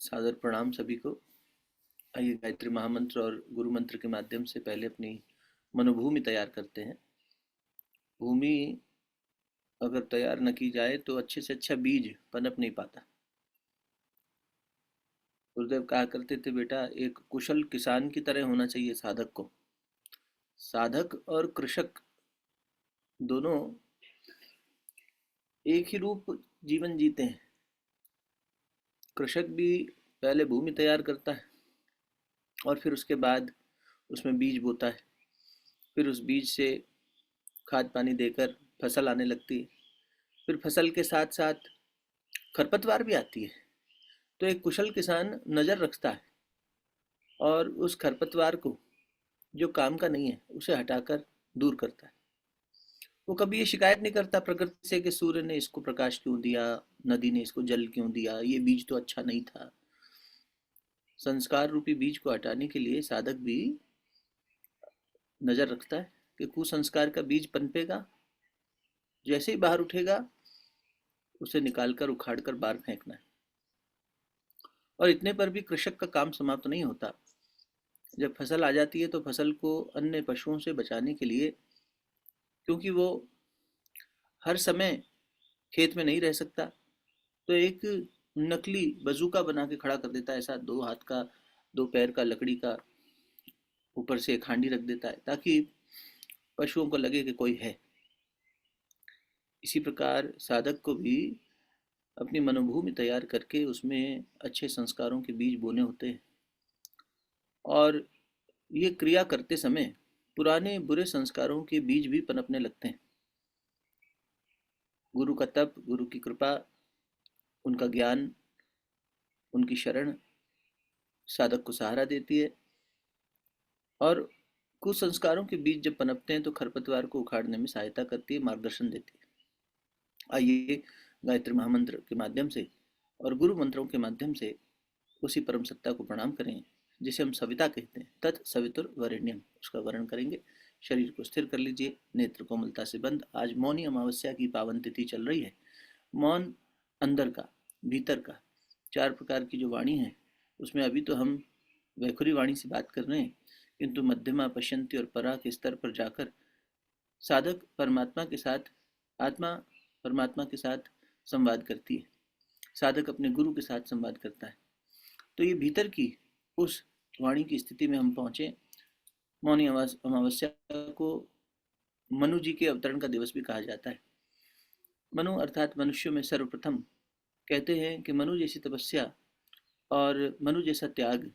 सादर प्रणाम सभी को। आइए गायत्री महामंत्र और गुरु मंत्र के माध्यम से पहले अपनी मनोभूमि तैयार करते हैं। भूमि अगर तैयार न की जाए तो अच्छे से अच्छा बीज पनप नहीं पाता। गुरुदेव कहा करते थे, बेटा एक कुशल किसान की तरह होना चाहिए साधक को। साधक और कृषक दोनों एक ही रूप जीवन जीते हैं। कृषक भी पहले भूमि तैयार करता है और फिर उसके बाद उसमें बीज बोता है। फिर उस बीज से खाद पानी देकर फसल आने लगती है। फिर फसल के साथ साथ खरपतवार भी आती है। तो एक कुशल किसान नज़र रखता है और उस खरपतवार को, जो काम का नहीं है, उसे हटाकर दूर करता है। वो कभी ये शिकायत नहीं करता प्रकृति से कि सूर्य ने इसको प्रकाश क्यों दिया, नदी ने इसको जल क्यों दिया, ये बीज तो अच्छा नहीं था। संस्कार रूपी बीज को हटाने के लिए साधक भी नज़र रखता है कि कुसंस्कार का बीज पनपेगा, जैसे ही बाहर उठेगा उसे निकालकर उखाड़ कर बाहर फेंकना है। और इतने पर भी कृषक का काम समाप्त नहीं होता। जब फसल आ जाती है तो फसल को अन्य पशुओं से बचाने के लिए, क्योंकि वो हर समय खेत में नहीं रह सकता, तो एक नकली बजूका बना के खड़ा कर देता है। ऐसा 2 हाथ का, 2 पैर का लकड़ी का ऊपर से एक हांडी रख देता है ताकि पशुओं को लगे कि कोई है। इसी प्रकार साधक को भी अपनी मनोभूमि तैयार करके उसमें अच्छे संस्कारों के बीज बोने होते हैं। और ये क्रिया करते समय पुराने बुरे संस्कारों के बीज भी पनपने लगते हैं। गुरु का तप, गुरु की कृपा, उनका ज्ञान, उनकी शरण साधक को सहारा देती है। और कुसंस्कारों के बीज जब पनपते हैं तो खरपतवार को उखाड़ने में सहायता करती है, मार्गदर्शन देती है। आइए गायत्री महामंत्र के माध्यम से और गुरु मंत्रों के माध्यम से उसी परम सत्ता को प्रणाम करें जिसे हम सविता कहते हैं। तत्सवितुर वरेण्यम, उसका वर्ण करेंगे। शरीर को स्थिर कर लीजिए, नेत्र कोमलता से बंद। आज मौनी अमावस्या की पावन तिथि चल रही है। मौन अंदर का, भीतर का 4 प्रकार की जो वाणी है, उसमें अभी तो हम वैखुरी वाणी से बात कर रहे हैं, किंतु मध्यमा, पश्यंती और परा के स्तर पर जाकर साधक परमात्मा के साथ, आत्मा परमात्मा के साथ संवाद करती है। साधक अपने गुरु के साथ संवाद करता है। तो ये भीतर की उस वाणी की स्थिति में हम पहुंचे। मौनी अमावस्या को मनु जी के अवतरण का दिवस भी कहा जाता है। मनु अर्थात मनुष्यों में सर्वप्रथम। कहते हैं कि मनु जैसी तपस्या और मनु जैसा त्याग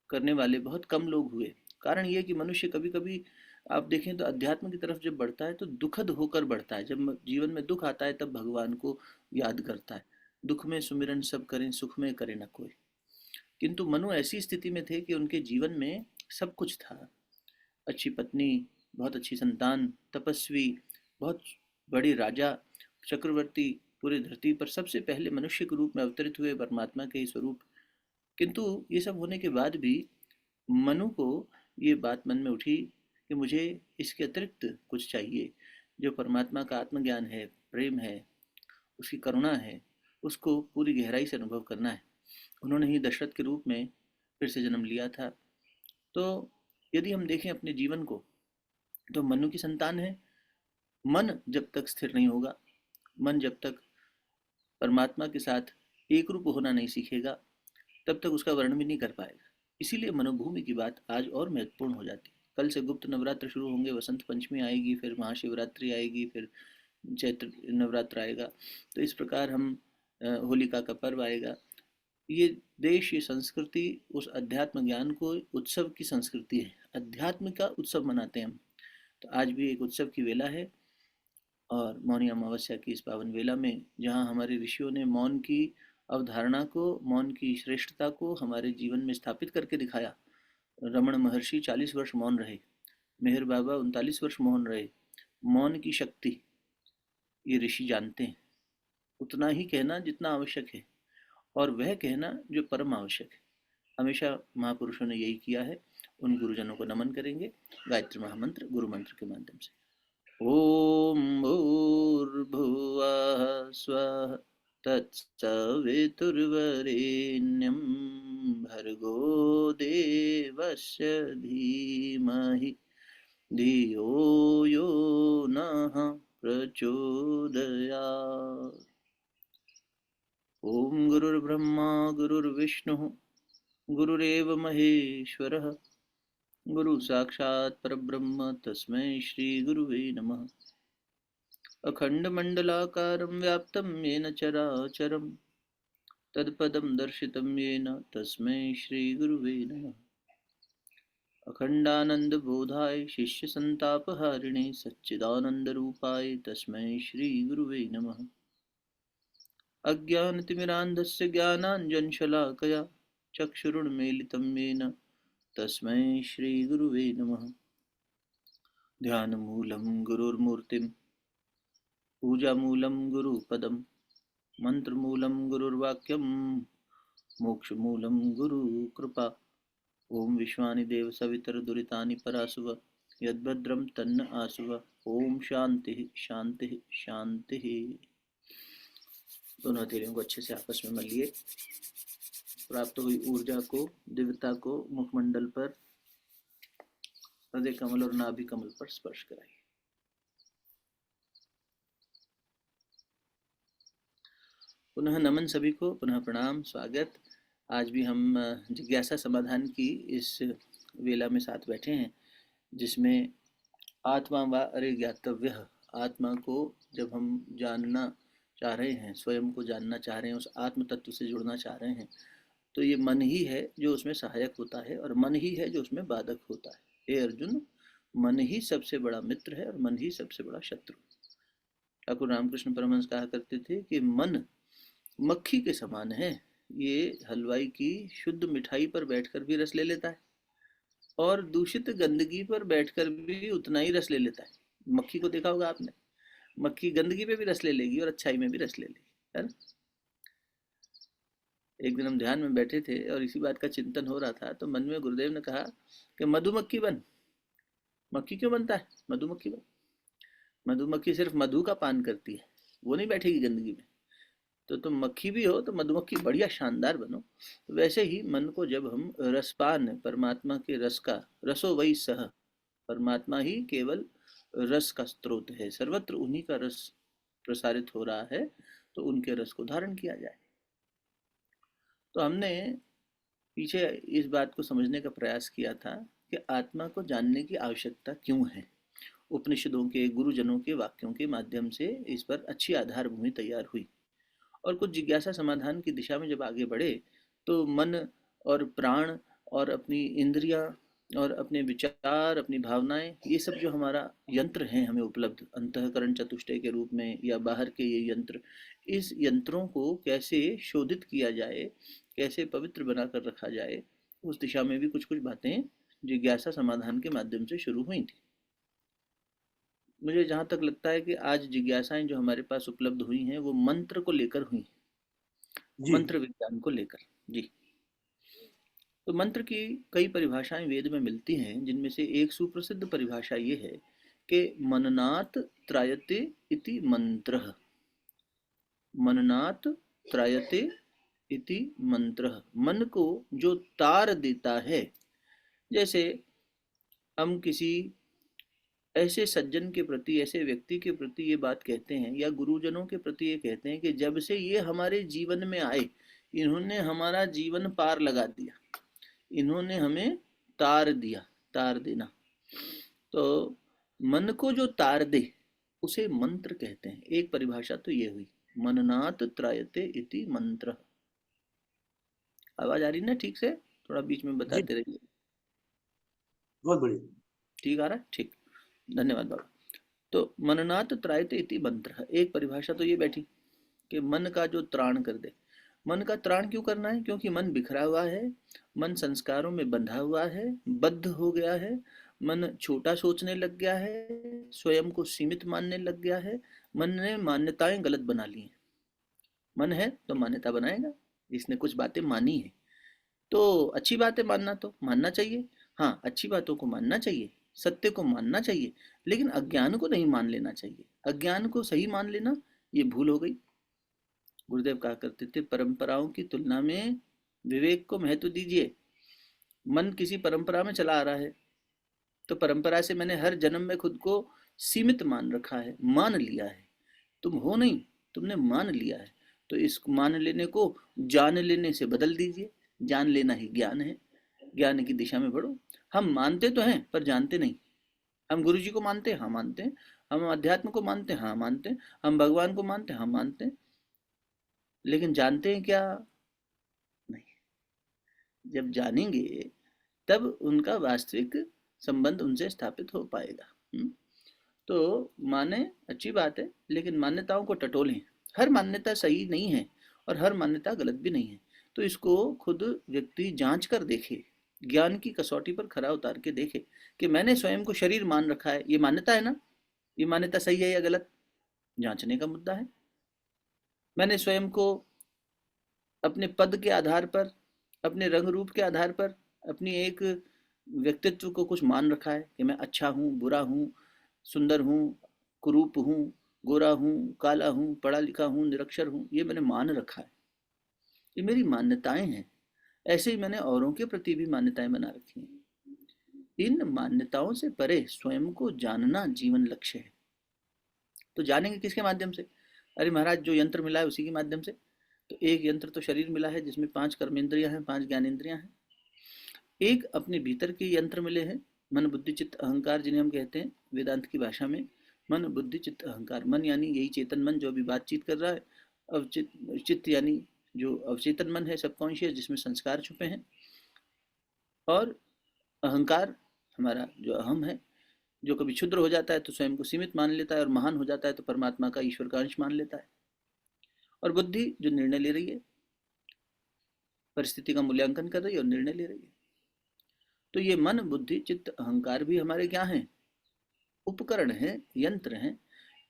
करने वाले बहुत कम लोग हुए। कारण ये कि मनुष्य कभी कभी, आप देखें तो अध्यात्म की तरफ जब बढ़ता है तो दुखद होकर बढ़ता है। जब जीवन में दुख आता है तब भगवान को याद करता है। दुख में सुमिरन सब करें, सुख में करे न कोई। किंतु मनु ऐसी स्थिति में थे कि उनके जीवन में सब कुछ था। अच्छी पत्नी, बहुत अच्छी संतान, तपस्वी, बहुत बड़े राजा, चक्रवर्ती, पूरी धरती पर सबसे पहले मनुष्य के रूप में अवतरित हुए परमात्मा के ही स्वरूप। किंतु ये सब होने के बाद भी मनु को ये बात मन में उठी कि मुझे इसके अतिरिक्त कुछ चाहिए। जो परमात्मा का आत्मज्ञान है, प्रेम है, उसकी करुणा है, उसको पूरी गहराई से अनुभव करना है। उन्होंने ही दशरथ के रूप में फिर से जन्म लिया था। तो यदि हम देखें अपने जीवन को, तो मनु की संतान है। मन जब तक स्थिर नहीं होगा, मन जब तक परमात्मा के साथ एक रूप होना नहीं सीखेगा, तब तक उसका वर्णन भी नहीं कर पाएगा। इसीलिए मनोभूमि की बात आज और महत्वपूर्ण हो जाती है। कल से गुप्त नवरात्र शुरू होंगे, वसंत पंचमी आएगी, फिर महाशिवरात्रि आएगी, फिर चैत्र नवरात्र आएगा। तो इस प्रकार हम होलिका का पर्व आएगा। ये देश, ये संस्कृति उस अध्यात्म ज्ञान को, उत्सव की संस्कृति है। अध्यात्म का उत्सव मनाते हैं हम। तो आज भी एक उत्सव की वेला है। और मौनी अमावस्या की इस पावन वेला में, जहाँ हमारे ऋषियों ने मौन की अवधारणा को, मौन की श्रेष्ठता को हमारे जीवन में स्थापित करके दिखाया। रमण महर्षि 40 वर्ष मौन रहे, मेहर बाबा 39 वर्ष मौन रहे। मौन की शक्ति ये ऋषि जानते हैं। उतना ही कहना जितना आवश्यक है, और वह कहना जो परम आवश्यक है। हमेशा महापुरुषों ने यही किया है। उन गुरुजनों को नमन करेंगे गायत्री महामंत्र गुरु मंत्र के माध्यम से। ओम भूर्भुवः स्वः, तत्सवितुर्वरेण्यं भर्गो देवस्य धीमहि धियो यो नः प्रचोदयात्। ओम गुरुर्ब्रह्मा गुरुर्विष्णुः गुरुरेव महेश्वरः गुरु साक्षात् परब्रह्म तस्मै श्री गुरुवे नमः। अखण्डमण्डलाकारं व्याप्तं येन चराचरं तत्पदं दर्शितं येन तस्मै श्री गुरुवे नमः। अखण्डानन्दबोधाय शिष्यसन्तापहारिणे सच्चिदानन्दरूपाय तस्मै श्री गुरुवे नमः। अज्ञानतिमिरान्धस्य ज्ञानाञ्जनशलाकया चक्षुरुन्मीलितं येन तस्मै श्रीगुरुवे नमः। ध्यानमूलं गुरुर्मूर्तिं पूजामूलं गुरुपदं मन्त्रमूलं गुरुर्वाक्यं मोक्षमूलं गुरुकृपा। ओम विश्वानि देव सवितरदुरितानि परासुव यद्भद्रं तन्न आसुव। ओम शांति शांति शांति। दोनों हथेलियों को अच्छे से आपस में मलिए। प्राप्त हुई ऊर्जा को, दिव्यता को मुखमंडल पर, हृदय कमल और नाभि कमल पर स्पर्श कराइए। पुनः नमन सभी को, पुनः प्रणाम, स्वागत। आज भी हम जिज्ञासा समाधान की इस वेला में साथ बैठे हैं, जिसमें आत्मा व अरे ज्ञातव्य, आत्मा को जब हम जानना चाह रहे हैं, स्वयं को जानना चाह रहे हैं, उस आत्म तत्व से जुड़ना चाह रहे हैं, तो ये मन ही है जो उसमें सहायक होता है और मन ही है जो उसमें बाधक होता है। हे अर्जुन, मन ही सबसे बड़ा मित्र है और मन ही सबसे बड़ा शत्रु। ठाकुर रामकृष्ण परमहंस कहा करते थे कि मन मक्खी के समान है। ये हलवाई की शुद्ध मिठाई पर बैठकर भी रस ले लेता है और दूषित गंदगी पर बैठकर भी उतना ही रस ले लेता है। मक्खी को देखा होगा आपने, मक्खी गंदगी पे भी रस ले लेगी और अच्छाई में भी रस ले लेगी, है ना। एक दिन हम ध्यान में बैठे थे और इसी बात का चिंतन हो रहा था, तो मन में गुरुदेव ने कहा कि मधुमक्खी बन। मक्खी क्यों बनता है? मधुमक्खी बन। मधुमक्खी सिर्फ मधु का पान करती है, वो नहीं बैठेगी गंदगी में। तो तुम मक्खी भी हो तो मधुमक्खी बढ़िया शानदार बनो। वैसे ही मन को जब हम रसपान, परमात्मा के रस का, रसो वही सह, परमात्मा ही केवल रस का स्रोत है, सर्वत्र उन्हीं का रस प्रसारित हो रहा है, तो उनके रस को धारण किया जाए। तो हमने पीछे इस बात को समझने का प्रयास किया था कि आत्मा को जानने की आवश्यकता क्यों है। उपनिषदों के, गुरुजनों के वाक्यों के माध्यम से इस पर अच्छी आधार भूमि तैयार हुई और कुछ जिज्ञासा समाधान की दिशा में जब आगे बढ़े, तो मन और प्राण और अपनी इंद्रियां और अपने विचार, अपनी भावनाएं, ये सब जो हमारा यंत्र हैं हमें उपलब्ध अंतःकरण चतुष्टय के रूप में या बाहर के ये यंत्र, इस यंत्रों को कैसे शोधित किया जाए, कैसे पवित्र बनाकर रखा जाए, उस दिशा में भी कुछ कुछ बातें जिज्ञासा समाधान के माध्यम से शुरू हुई थी। मुझे जहाँ तक लगता है कि आज जिज्ञासाएं जो हमारे पास उपलब्ध हुई हैं वो मंत्र को लेकर हुई, मंत्र विज्ञान को लेकर। जी, तो मंत्र की कई परिभाषाएं वेद में मिलती हैं, जिनमें से एक सुप्रसिद्ध परिभाषा ये है कि मननात् त्रायते इति मंत्रः। मननात् त्रायते इति मंत्रः, मन को जो तार देता है। जैसे हम किसी ऐसे सज्जन के प्रति, ऐसे व्यक्ति के प्रति ये बात कहते हैं, या गुरुजनों के प्रति ये कहते हैं कि जब से ये हमारे जीवन में आए, इन्होंने हमारा जीवन पार लगा दिया, इन्होंने हमें तार दिया, तार देना। तो मन को जो तार दे उसे मंत्र कहते हैं। एक परिभाषा तो ये हुई, मननात् त्रायते इति मंत्र। आवाज आ रही ना ठीक से? थोड़ा बीच में बताते रहिए। बहुत बढ़िया, ठीक आ रहा है? ठीक, धन्यवाद बाबा। तो मननात् त्रायते इति मंत्र, एक परिभाषा तो ये बैठी कि मन का जो त्राण कर दे। मन का त्राण क्यों करना है? क्योंकि मन बिखरा हुआ है, मन संस्कारों में बंधा हुआ है, बद्ध हो गया है, मन छोटा सोचने लग गया है, स्वयं को सीमित मानने लग गया है, मन ने मान्यताएं गलत बना ली हैं। मन है तो मान्यता बनाएगा, इसने कुछ बातें मानी है तो अच्छी बात है, मानना तो मानना चाहिए। हाँ, अच्छी बातों को मानना चाहिए, सत्य को मानना चाहिए, लेकिन अज्ञान को नहीं मान लेना चाहिए। अज्ञान को सही मान लेना ये भूल हो गई। गुरुदेव कहा करते थे, परंपराओं की तुलना में विवेक को महत्व दीजिए। मन किसी परंपरा में चला आ रहा है, तो परंपरा से मैंने हर जन्म में खुद को सीमित मान रखा है, मान लिया है। तुम हो नहीं, तुमने मान लिया है। तो इस मान लेने को जान लेने से बदल दीजिए। जान लेना ही ज्ञान है। ज्ञान की दिशा में बढ़ो। हम मानते तो हैं पर जानते नहीं। हम गुरु जी को मानते हैं, हाँ मानते हैं। हम अध्यात्म को मानते हैं, हाँ मानते हैं। हम भगवान को मानते हैं, हाँ मानते हैं। लेकिन जानते हैं क्या? नहीं। जब जानेंगे तब उनका वास्तविक संबंध उनसे स्थापित हो पाएगा। तो माने अच्छी बात है, लेकिन मान्यताओं को टटोलें। हर मान्यता सही नहीं है और हर मान्यता गलत भी नहीं है। तो इसको खुद व्यक्ति जांच कर देखे, ज्ञान की कसौटी पर खरा उतार के देखे कि मैंने स्वयं को शरीर मान रखा है, ये मान्यता है ना, ये मान्यता सही है या गलत, जांचने का मुद्दा है। मैंने स्वयं को अपने पद के आधार पर, अपने रंग रूप के आधार पर, अपनी एक व्यक्तित्व को कुछ मान रखा है कि मैं अच्छा हूँ, बुरा हूँ, सुंदर हूँ, कुरूप हूँ, गोरा हूँ, काला हूँ, पढ़ा लिखा हूँ, निरक्षर हूँ, ये मैंने मान रखा है। ये मेरी मान्यताएं हैं। ऐसे ही मैंने औरों के प्रति भी मान्यताएं बना रखी हैं। इन मान्यताओं से परे स्वयं को जानना जीवन लक्ष्य है। तो जानेंगे किसके माध्यम से? अरे महाराज, जो यंत्र मिला है उसी के माध्यम से। तो एक यंत्र तो शरीर मिला है जिसमें 5 कर्मेंद्रियां हैं, 5 ज्ञानेंद्रियां हैं। एक अपने भीतर के यंत्र मिले हैं, मन बुद्धि चित्त अहंकार, जिन्हें हम कहते हैं वेदांत की भाषा में मन बुद्धि चित्त अहंकार। मन यानी यही चेतन मन जो अभी बातचीत कर रहा है। अवचित चित्त यानी जो अवचेतन मन है, सबकॉन्शियस, जिसमें संस्कार छुपे हैं। और अहंकार हमारा जो अहम है, जो कभी क्षुद्र हो जाता है तो स्वयं को सीमित मान लेता है, और महान हो जाता है तो परमात्मा का, ईश्वर का अंश मान लेता है। और बुद्धि जो निर्णय ले रही है, परिस्थिति का मूल्यांकन कर रही है और निर्णय ले रही है। तो ये मन बुद्धि चित्त अहंकार भी हमारे क्या हैं? उपकरण हैं, यंत्र हैं।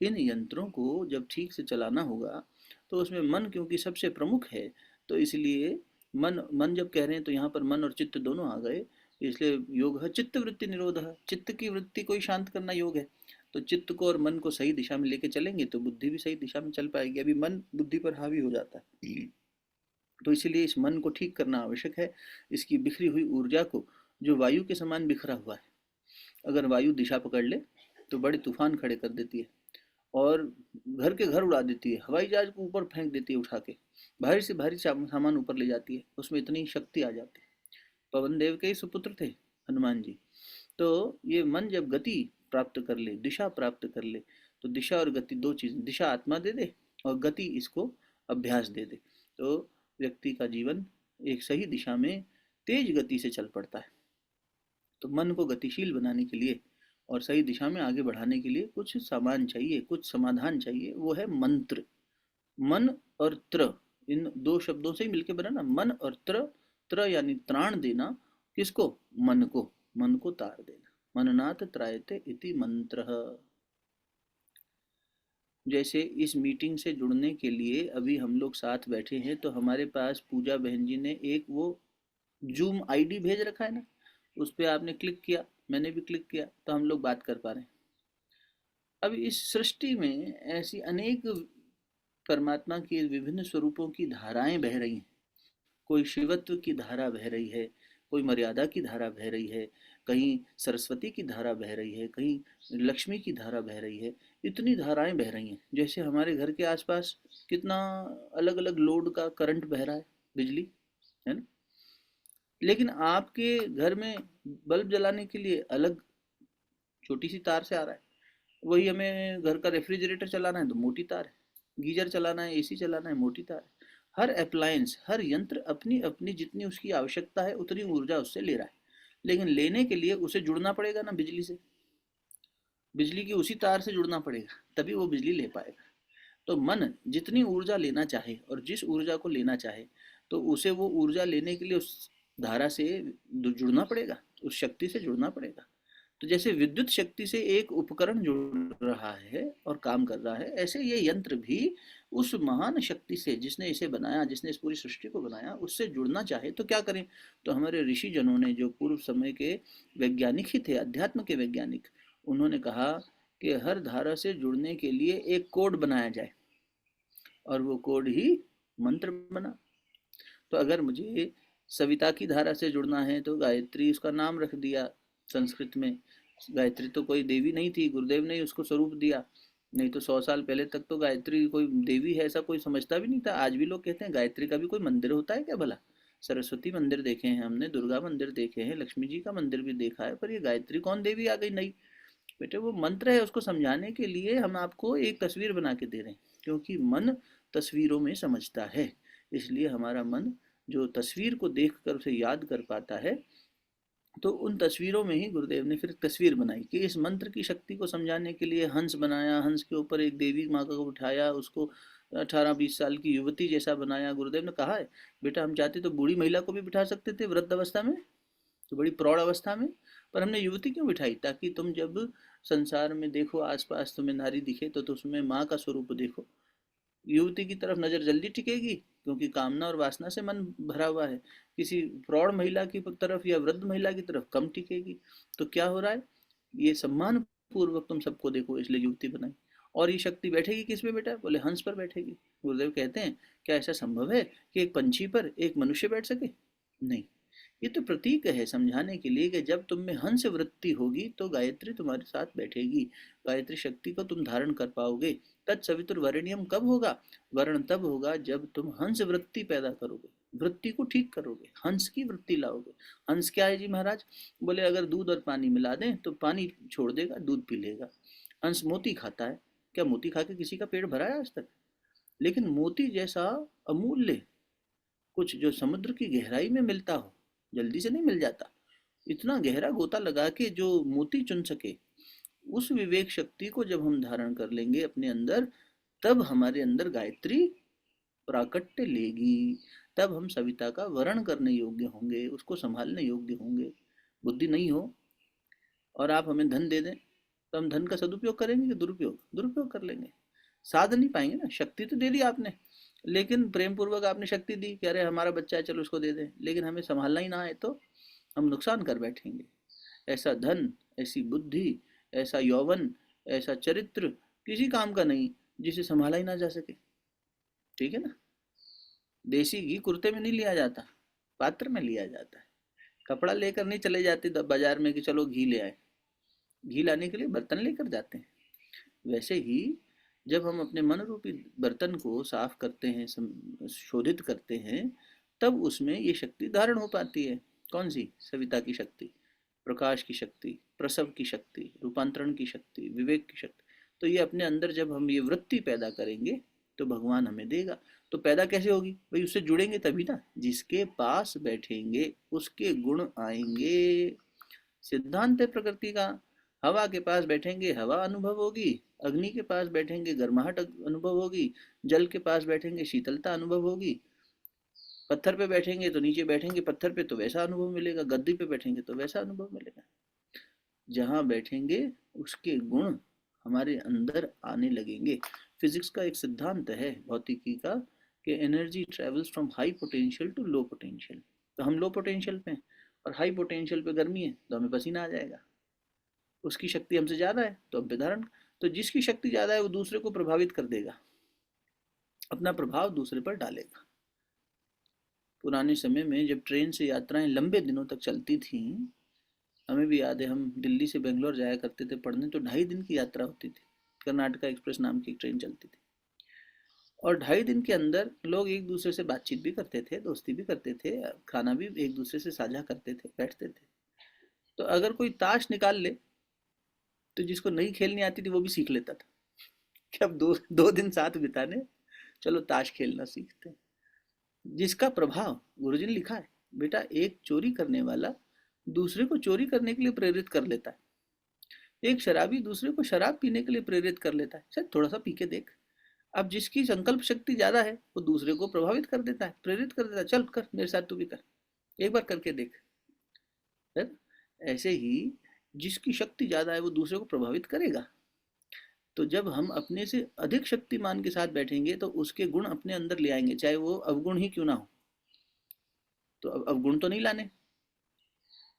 इन यंत्रों को जब ठीक से चलाना होगा तो उसमें मन क्योंकि सबसे प्रमुख है, तो इसलिए मन मन जब कह रहे हैं तो यहाँ पर मन और चित्त दोनों आ गए। इसलिए योग है चित्त वृत्ति निरोध है। चित्त की वृत्ति को ही शांत करना योग है। तो चित्त को और मन को सही दिशा में लेके चलेंगे तो बुद्धि भी सही दिशा में चल पाएगी। अभी मन बुद्धि पर हावी हो जाता है, तो इसीलिए इस मन को ठीक करना आवश्यक है। इसकी बिखरी हुई ऊर्जा को, जो वायु के समान बिखरा हुआ है, अगर वायु दिशा पकड़ ले तो बड़े तूफान खड़े कर देती है और घर के घर उड़ा देती है, हवाई जहाज को ऊपर फेंक देती है उठा के, भारी से भारी सामान ऊपर ले जाती है, उसमें इतनी शक्ति आ जाती है। पवन देव के ही सुपुत्र थे हनुमान जी। तो ये मन जब गति प्राप्त कर ले, दिशा प्राप्त कर ले, तो दिशा और गति दो चीज़, दिशा आत्मा दे दे और गति इसको अभ्यास दे दे, तो व्यक्ति का जीवन एक सही दिशा में तेज गति से चल पड़ता है। तो मन को गतिशील बनाने के लिए और सही दिशा में आगे बढ़ाने के लिए कुछ सामान चाहिए, कुछ समाधान चाहिए, वो है मंत्र। मन और त्र, इन दो शब्दों से ही मिलकर बना ना, मन और त्र। त्र यानी त्राण देना, किसको? मन को, मन को तार देना। मननाथ त्रायते इति मंत्र। जैसे इस मीटिंग से जुड़ने के लिए अभी हम लोग साथ बैठे हैं, तो हमारे पास पूजा बहन जी ने एक वो जूम आईडी भेज रखा है ना, उस पर आपने क्लिक किया, मैंने भी क्लिक किया, तो हम लोग बात कर पा रहे हैं। अब इस सृष्टि में ऐसी अनेक परमात्मा के विभिन्न स्वरूपों की धाराएं बह रही हैं। कोई शिवत्व की धारा बह रही है, कोई मर्यादा की धारा बह रही है, कहीं सरस्वती की धारा बह रही है, कहीं लक्ष्मी की धारा बह रही है। इतनी धाराएं बह रही हैं, जैसे हमारे घर के आसपास कितना अलग अलग लोड का करंट बह रहा है, बिजली, है ना। लेकिन आपके घर में बल्ब जलाने के लिए अलग छोटी सी तार से आ रहा है, वही हमें घर का रेफ्रिजरेटर चलाना है तो मोटी तार है, गीजर चलाना है, एसी चलाना है, मोटी तार है। हर अप्लायंस, हर यंत्र अपनी अपनी जितनी उसकी आवश्यकता है उतनी ऊर्जा उससे ले रहा है, लेकिन लेने के लिए उसे जुड़ना पड़ेगा ना बिजली से, बिजली की उसी तार से जुड़ना पड़ेगा, तभी वो बिजली ले पाएगा। तो मन जितनी ऊर्जा लेना चाहे और जिस ऊर्जा को लेना चाहे, तो उसे वो ऊर्जा लेने के लिए उस धारा से जुड़ना पड़ेगा, उस शक्ति से जुड़ना पड़ेगा। तो जैसे विद्युत शक्ति से एक उपकरण जुड़ रहा है और काम कर रहा है, ऐसे ये यंत्र भी उस महान शक्ति से, जिसने इसे बनाया, जिसने इस पूरी सृष्टि को बनाया, उससे जुड़ना चाहे तो क्या करें? तो हमारे ऋषि जनों ने, जो पूर्व समय के वैज्ञानिक ही थे, अध्यात्म के वैज्ञानिक, उन्होंने कहा कि हर धारा से जुड़ने के लिए एक कोड बनाया जाए, और वो कोड ही मंत्र बना। तो अगर मुझे सविता की धारा से जुड़ना है तो गायत्री उसका नाम रख दिया। संस्कृत में गायत्री तो कोई देवी नहीं थी, गुरुदेव ने उसको स्वरूप दिया। नहीं तो 100 साल पहले तक तो गायत्री कोई देवी है ऐसा कोई समझता भी नहीं था। आज भी लोग कहते हैं गायत्री का भी कोई मंदिर होता है क्या भला? सरस्वती मंदिर देखे हैं हमने, दुर्गा मंदिर देखे हैं, लक्ष्मी जी का मंदिर भी देखा है, पर ये गायत्री कौन देवी आ गई नई? बेटे वो मंत्र है, उसको समझाने के लिए हम आपको एक तस्वीर बना के दे रहे हैं, क्योंकि मन तस्वीरों में समझता है। इसलिए हमारा मन जो तस्वीर को देखकर उसे याद कर पाता है, तो उन तस्वीरों में ही गुरुदेव ने फिर तस्वीर बनाई कि इस मंत्र की शक्ति को समझाने के लिए हंस बनाया, हंस के ऊपर एक देवी माँ को उठाया, उसको 18-20 साल की युवती जैसा बनाया। गुरुदेव ने कहा है बेटा हम चाहते तो बूढ़ी महिला को भी बिठा सकते थे वृद्ध अवस्था में, तो बड़ी प्रौढ़ अवस्था में, पर हमने युवती क्यों बिठाई? ताकि तुम जब संसार में देखो आसपास तुम्हें नारी दिखे तो उसमें माँ का स्वरूप देखो। युवती की तरफ नजर जल्दी टिकेगी क्योंकि कामना और वासना से मन भरा हुआ है, किसी प्रौढ़ महिला की तरफ या वृद्ध महिला की तरफ कम टिकेगी। तो क्या हो रहा है, ये सम्मान पूर्वक तुम सबको देखो इसलिए युवती बनाई। और ये शक्ति बैठेगी किस पे बेटा? बोले हंस पर बैठेगी। गुरुदेव कहते हैं क्या ऐसा संभव है कि एक पंछी पर एक मनुष्य बैठ सके? नहीं, ये तो प्रतीक है समझाने के लिए कि जब तुम में हंस वृत्ति होगी तो गायत्री तुम्हारे साथ बैठेगी, गायत्री शक्ति को तुम धारण कर पाओगे। तत्सवितुर्वरेण्यम कब होगा? वर्ण तब होगा जब तुम हंस वृत्ति पैदा करोगे, वृत्ति को ठीक करोगे, हंस की वृत्ति लाओगे। हंस क्या है जी महाराज? बोले अगर दूध और पानी मिला दें तो पानी छोड़ देगा, दूध पी लेगा। हंस मोती खाता है, क्या मोती खा के किसी का पेट भरा है आज तक? लेकिन मोती जैसा अमूल्य कुछ जो समुद्र की गहराई में मिलता हो, जल्दी से नहीं मिल जाता, इतना गहरा गोता लगा के जो मोती चुन सके, उस विवेक शक्ति को जब हम धारण कर लेंगे अपने अंदर, तब हमारे अंदर गायत्री प्राकट्य लेगी। तब हम सविता का वर्ण करने योग्य होंगे, उसको संभालने योग्य होंगे। बुद्धि नहीं हो और आप हमें धन दे दें तो हम धन का सदुपयोग करेंगे कि दुरुपयोग? दुरुपयोग कर लेंगे। साध नहीं पाएंगे ना। शक्ति तो दे दी आपने, लेकिन प्रेम पूर्वक आपने शक्ति दी कि अरे हमारा बच्चा है चलो उसको दे दें, लेकिन हमें संभालना ही ना आए तो हम नुकसान कर बैठेंगे। ऐसा धन, ऐसी बुद्धि, ऐसा यौवन, ऐसा चरित्र किसी काम का नहीं जिसे संभाला ही ना जा सके। ठीक है ना? देसी घी कुर्ते में नहीं लिया जाता, पात्र में लिया जाता है। कपड़ा लेकर नहीं चले जाते बाजार में कि चलो घी ले आए, घी लाने के लिए बर्तन लेकर जाते हैं। वैसे ही जब हम अपने मन रूपी बर्तन को साफ करते हैं, शोधित करते हैं, तब उसमें ये शक्ति धारण हो पाती है। कौन सी? सविता की शक्ति, प्रकाश की शक्ति, प्रसव की शक्ति, रूपांतरण की शक्ति, विवेक की शक्ति। तो ये अपने अंदर जब हम ये वृत्ति पैदा करेंगे तो भगवान हमें देगा। तो पैदा कैसे होगी भाई? उससे जुड़ेंगे तभी ना। जिसके पास बैठेंगे उसके गुण आएंगे। सिद्धांत है प्रकृति का। हवा के पास बैठेंगे हवा अनुभव होगी, अग्नि के पास बैठेंगे गर्माहट अनुभव होगी, जल के पास बैठेंगे शीतलता अनुभव होगी, पत्थर पे बैठेंगे तो नीचे बैठेंगे पत्थर पे तो वैसा अनुभव मिलेगा, गद्दी पे बैठेंगे तो वैसा अनुभव मिलेगा। जहाँ बैठेंगे उसके गुण हमारे अंदर आने लगेंगे। फिजिक्स का एक सिद्धांत है भौतिकी का कि energy travels from high potential to low potential. तो हम लो पोटेंशियल पे हैं और हाई पोटेंशियल पे गर्मी है तो हमें पसीना आ जाएगा। उसकी शक्ति हमसे ज़्यादा है तो हम पे धारण। तो जिसकी शक्ति ज़्यादा है वो दूसरे को प्रभावित कर देगा, अपना प्रभाव दूसरे पर डालेगा। पुराने समय में जब ट्रेन से यात्राएं लंबे दिनों तक चलती थी, हमें भी याद है हम दिल्ली से बेंगलोर जाया करते थे पढ़ने, तो 2.5 दिन की यात्रा होती थी। कर्नाटका एक्सप्रेस नाम की एक ट्रेन चलती थी और 2.5 दिन के अंदर लोग एक दूसरे से बातचीत भी करते थे, दोस्ती भी करते थे, खाना भी एक दूसरे से साझा करते थे, बैठते थे। तो अगर कोई ताश निकाल ले तो जिसको नहीं खेलनी आती थी वो भी सीख लेता था कि अब दो दो दिन साथ बिताने, चलो ताश खेलना सीखते हैं। जिसका प्रभाव, गुरुजी ने लिखा है बेटा, एक चोरी करने वाला दूसरे को चोरी करने के लिए प्रेरित कर लेता है, एक शराबी दूसरे को शराब पीने के लिए प्रेरित कर लेता है, शायद थोड़ा सा पी के देख। अब जिसकी संकल्प शक्ति ज्यादा है वो दूसरे को प्रभावित कर देता है, प्रेरित कर देता है, चल कर मेरे साथ तू भी कर, एक बार करके देख। है? ऐसे ही जिसकी शक्ति ज्यादा है वो दूसरे को प्रभावित करेगा। तो जब हम अपने से अधिक शक्तिमान के साथ बैठेंगे तो उसके गुण अपने अंदर ले आएंगे, चाहे वो अवगुण ही क्यों ना हो। तो अब अवगुण तो नहीं लाने,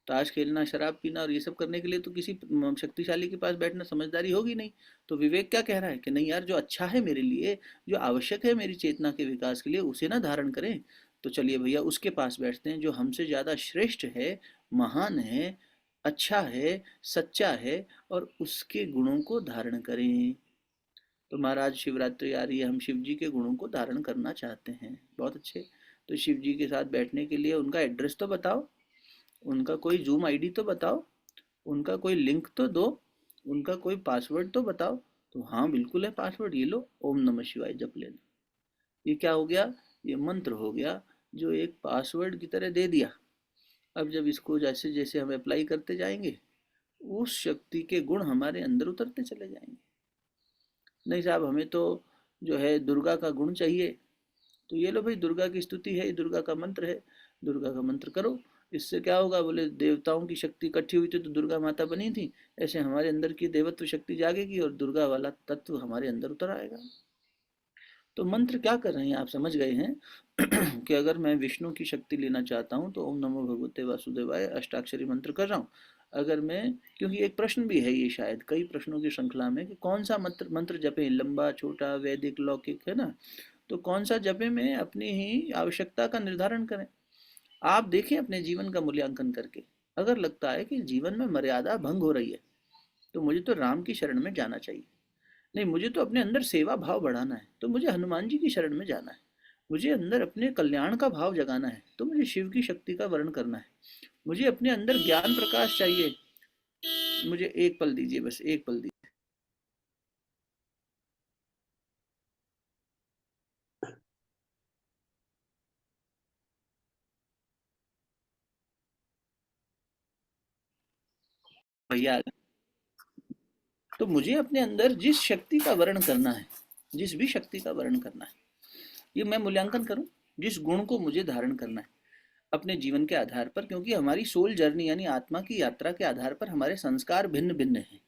ताश खेलना, शराब पीना और ये सब करने के लिए तो किसी शक्तिशाली के पास बैठना समझदारी होगी नहीं। तो विवेक क्या कह रहा है कि नहीं यार, जो अच्छा है मेरे लिए, जो आवश्यक है मेरी चेतना के विकास के लिए, उसे ना धारण करें। तो चलिए भैया उसके पास बैठते हैं जो हमसे ज़्यादा श्रेष्ठ है, महान है, अच्छा है, सच्चा है, और उसके गुणों को धारण करें। तो महाराज शिवरात्रि आ रही है, हम शिव जी के गुणों को धारण करना चाहते हैं। बहुत अच्छे। तो शिव जी के साथ बैठने के लिए उनका एड्रेस तो बताओ, उनका कोई जूम आईडी तो बताओ, उनका कोई लिंक तो दो, उनका कोई पासवर्ड तो बताओ। तो हाँ बिल्कुल है पासवर्ड, ये लो, ओम नमः शिवाय जप लेना। ये क्या हो गया? ये मंत्र हो गया जो एक पासवर्ड की तरह दे दिया। अब जब इसको जैसे जैसे हम अप्लाई करते जाएंगे, उस शक्ति के गुण हमारे अंदर उतरते चले जाएंगे। नहीं साहब, हमें तो जो है दुर्गा का गुण चाहिए, तो ये लो भाई, दुर्गा की स्तुति है, दुर्गा का मंत्र है, दुर्गा का मंत्र करो। इससे क्या होगा? बोले देवताओं की शक्ति इकट्ठी हुई थी तो दुर्गा माता बनी थी, ऐसे हमारे अंदर की देवत्व शक्ति जागेगी और दुर्गा वाला तत्व हमारे अंदर उतर आएगा। तो मंत्र क्या कर रहे हैं आप समझ गए हैं कि अगर मैं विष्णु की शक्ति लेना चाहता हूँ तो ओम नमो भगवते वासुदेवाय अष्टाक्षरी मंत्र कर रहा हूँ। अगर मैं, क्योंकि एक प्रश्न भी है ये शायद कई प्रश्नों की श्रृंखला में, कि कौन सा मंत्र मंत्र जपे, लंबा छोटा वैदिक लौकिक, है ना? तो कौन सा जपे में अपनी ही आवश्यकता का निर्धारण करें। आप देखें अपने जीवन का मूल्यांकन करके, अगर लगता है कि जीवन में मर्यादा भंग हो रही है तो मुझे तो राम की शरण में जाना चाहिए। नहीं, मुझे तो अपने अंदर सेवा भाव बढ़ाना है तो मुझे हनुमान जी की शरण में जाना है। मुझे अंदर अपने कल्याण का भाव जगाना है तो मुझे शिव की शक्ति का वर्ण करना है। मुझे अपने अंदर ज्ञान प्रकाश चाहिए, मुझे एक पल दीजिए, बस एक पल दीजिए भैया। तो मुझे अपने अंदर जिस शक्ति का वर्ण करना है, जिस भी शक्ति का वर्ण करना है, ये मैं मूल्यांकन करूं, जिस गुण को मुझे धारण करना है अपने जीवन के आधार पर, क्योंकि हमारी सोल जर्नी यानी आत्मा की यात्रा के आधार पर हमारे संस्कार भिन्न भिन्न हैं।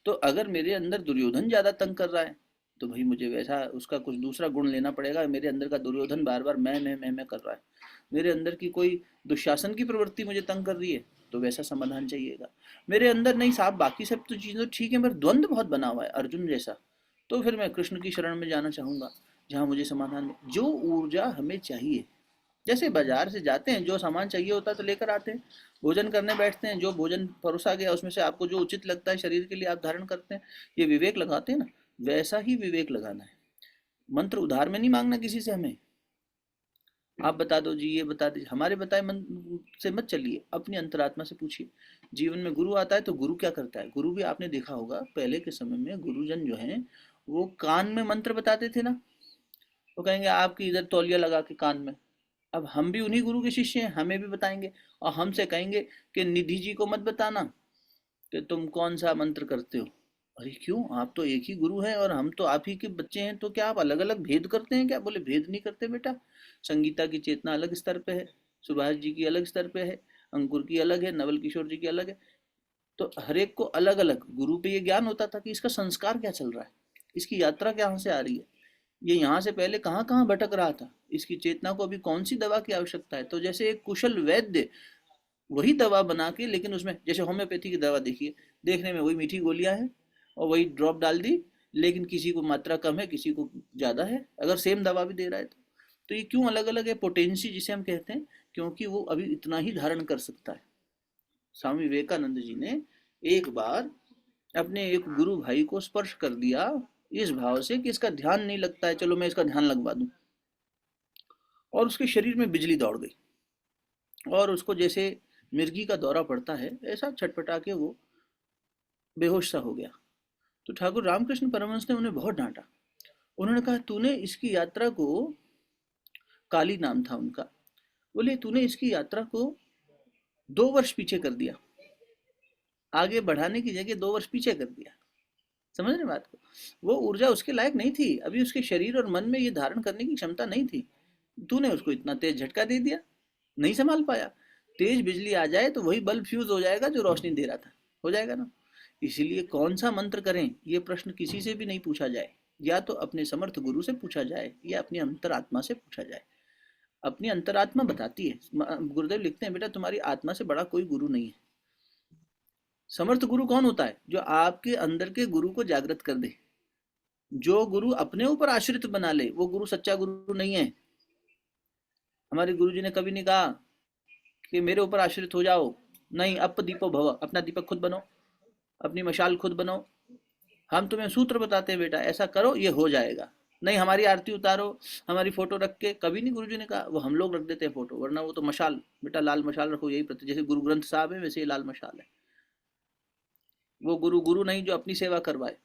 तो अगर मेरे अंदर दुर्योधन ज्यादा तंग कर रहा है तो भाई मुझे वैसा उसका कुछ दूसरा गुण लेना पड़ेगा। मेरे अंदर का दुर्योधन बार बार मैं कर रहा है, मेरे अंदर की कोई दुशासन की प्रवृत्ति मुझे तंग कर रही है तो वैसा समाधान चाहिएगा। मेरे अंदर नहीं साहब, बाकी सब तो चीज़ें ठीक है, मेरा द्वंद्व बहुत बना हुआ है अर्जुन जैसा, तो फिर मैं कृष्ण की शरण में जाना चाहूंगा जहाँ मुझे समाधान मिले। जो ऊर्जा हमें चाहिए, जैसे बाजार से जाते हैं, जो सामान चाहिए होता है तो लेकर आते हैं, भोजन करने बैठते हैं, जो भोजन परोसा गया उसमें से आपको जो उचित लगता है शरीर के लिए आप धारण करते हैं। ये विवेक लगाते हैं ना, वैसा ही विवेक लगाना है। मंत्र उधार में नहीं मांगना किसी से हमें, आप बता दो जी, ये बता दीजिए, हमारे बताए मन से मत चलिए, अपनी अंतरात्मा से पूछिए। जीवन में गुरु आता है तो गुरु क्या करता है? गुरु भी आपने देखा होगा पहले के समय में गुरुजन जो हैं वो कान में मंत्र बताते थे ना, वो कहेंगे आपकी इधर तौलिया लगा के कान में। अब हम भी उन्हीं गुरु के शिष्य हैं, हमें भी बताएंगे और हमसे कहेंगे कि निधि जी को मत बताना कि तुम कौन सा मंत्र करते हो। अरे क्यों, आप तो एक ही गुरु हैं और हम तो आप ही के बच्चे हैं, तो क्या आप अलग अलग भेद करते हैं क्या? बोले भेद नहीं करते बेटा, संगीता की चेतना अलग स्तर पे है, सुभाष जी की अलग स्तर पे है, अंकुर की अलग है, नवल किशोर जी की अलग है। तो हर एक को अलग अलग गुरु पे ये ज्ञान होता था कि इसका संस्कार क्या चल रहा है, इसकी यात्रा कहाँ से आ रही है, ये यहाँ से पहले कहाँ कहाँ भटक रहा था, इसकी चेतना को अभी कौन सी दवा की आवश्यकता है। तो जैसे एक कुशल वैद्य वही दवा बना के, लेकिन उसमें जैसे होम्योपैथी की दवा देखिए, देखने में वही मीठी गोलियां हैं और वही ड्रॉप डाल दी, लेकिन किसी को मात्रा कम है, किसी को ज़्यादा है, अगर सेम दवा भी दे रहा है तो ये क्यों अलग अलग है? पोटेंसी जिसे हम कहते हैं, क्योंकि वो अभी इतना ही धारण कर सकता है। स्वामी विवेकानंद जी ने एक बार अपने एक गुरु भाई को स्पर्श कर दिया इस भाव से कि इसका ध्यान नहीं लगता है, चलो मैं इसका ध्यान लगवा दूं, और उसके शरीर में बिजली दौड़ गई और उसको जैसे मिर्गी का दौरा पड़ता है ऐसा छटपटा के वो बेहोश सा हो गया। तो ठाकुर रामकृष्ण परमहंस ने उन्हें बहुत डांटा। उन्होंने कहा तूने इसकी यात्रा को, काली नाम था उनका, बोले तूने इसकी यात्रा को 2 वर्ष पीछे कर दिया, आगे बढ़ाने की जगह 2 वर्ष पीछे कर दिया। समझ रहे बात को? वो ऊर्जा उसके लायक नहीं थी, अभी उसके शरीर और मन में ये धारण करने की क्षमता नहीं थी। तूने उसको इतना तेज झटका दे दिया, नहीं संभाल पाया। तेज बिजली आ जाए तो वही बल्ब फ्यूज हो जाएगा जो रोशनी दे रहा था, हो जाएगा ना। इसीलिए कौन सा मंत्र करें ये प्रश्न किसी से भी नहीं पूछा जाए, या तो अपने समर्थ गुरु से पूछा जाए या अपनी अंतरात्मा से पूछा जाए। अपनी अंतरात्मा बताती है। गुरुदेव लिखते हैं, बेटा तुम्हारी आत्मा से बड़ा कोई गुरु नहीं है। समर्थ गुरु कौन होता है? जो आपके अंदर के गुरु को जागृत कर दे। जो गुरु अपने ऊपर आश्रित बना ले वो गुरु सच्चा गुरु नहीं है। हमारे गुरु जी ने कभी नहीं कहा कि मेरे ऊपर आश्रित हो जाओ। नहीं, अप दीपो भव, अपना दीपक खुद बनो, अपनी मशाल खुद बनो। हम तुम्हें सूत्र बताते हैं, बेटा ऐसा करो ये हो जाएगा। नहीं, हमारी आरती उतारो, हमारी फोटो रख के, कभी नहीं गुरु जी ने कहा। वो हम लोग रख देते हैं फोटो, वरना वो तो मशाल, बेटा लाल मशाल रखो, यही प्रति, जैसे गुरु ग्रंथ साहब है वैसे ही लाल मशाल है। वो गुरु गुरु नहीं जो अपनी सेवा करवाए।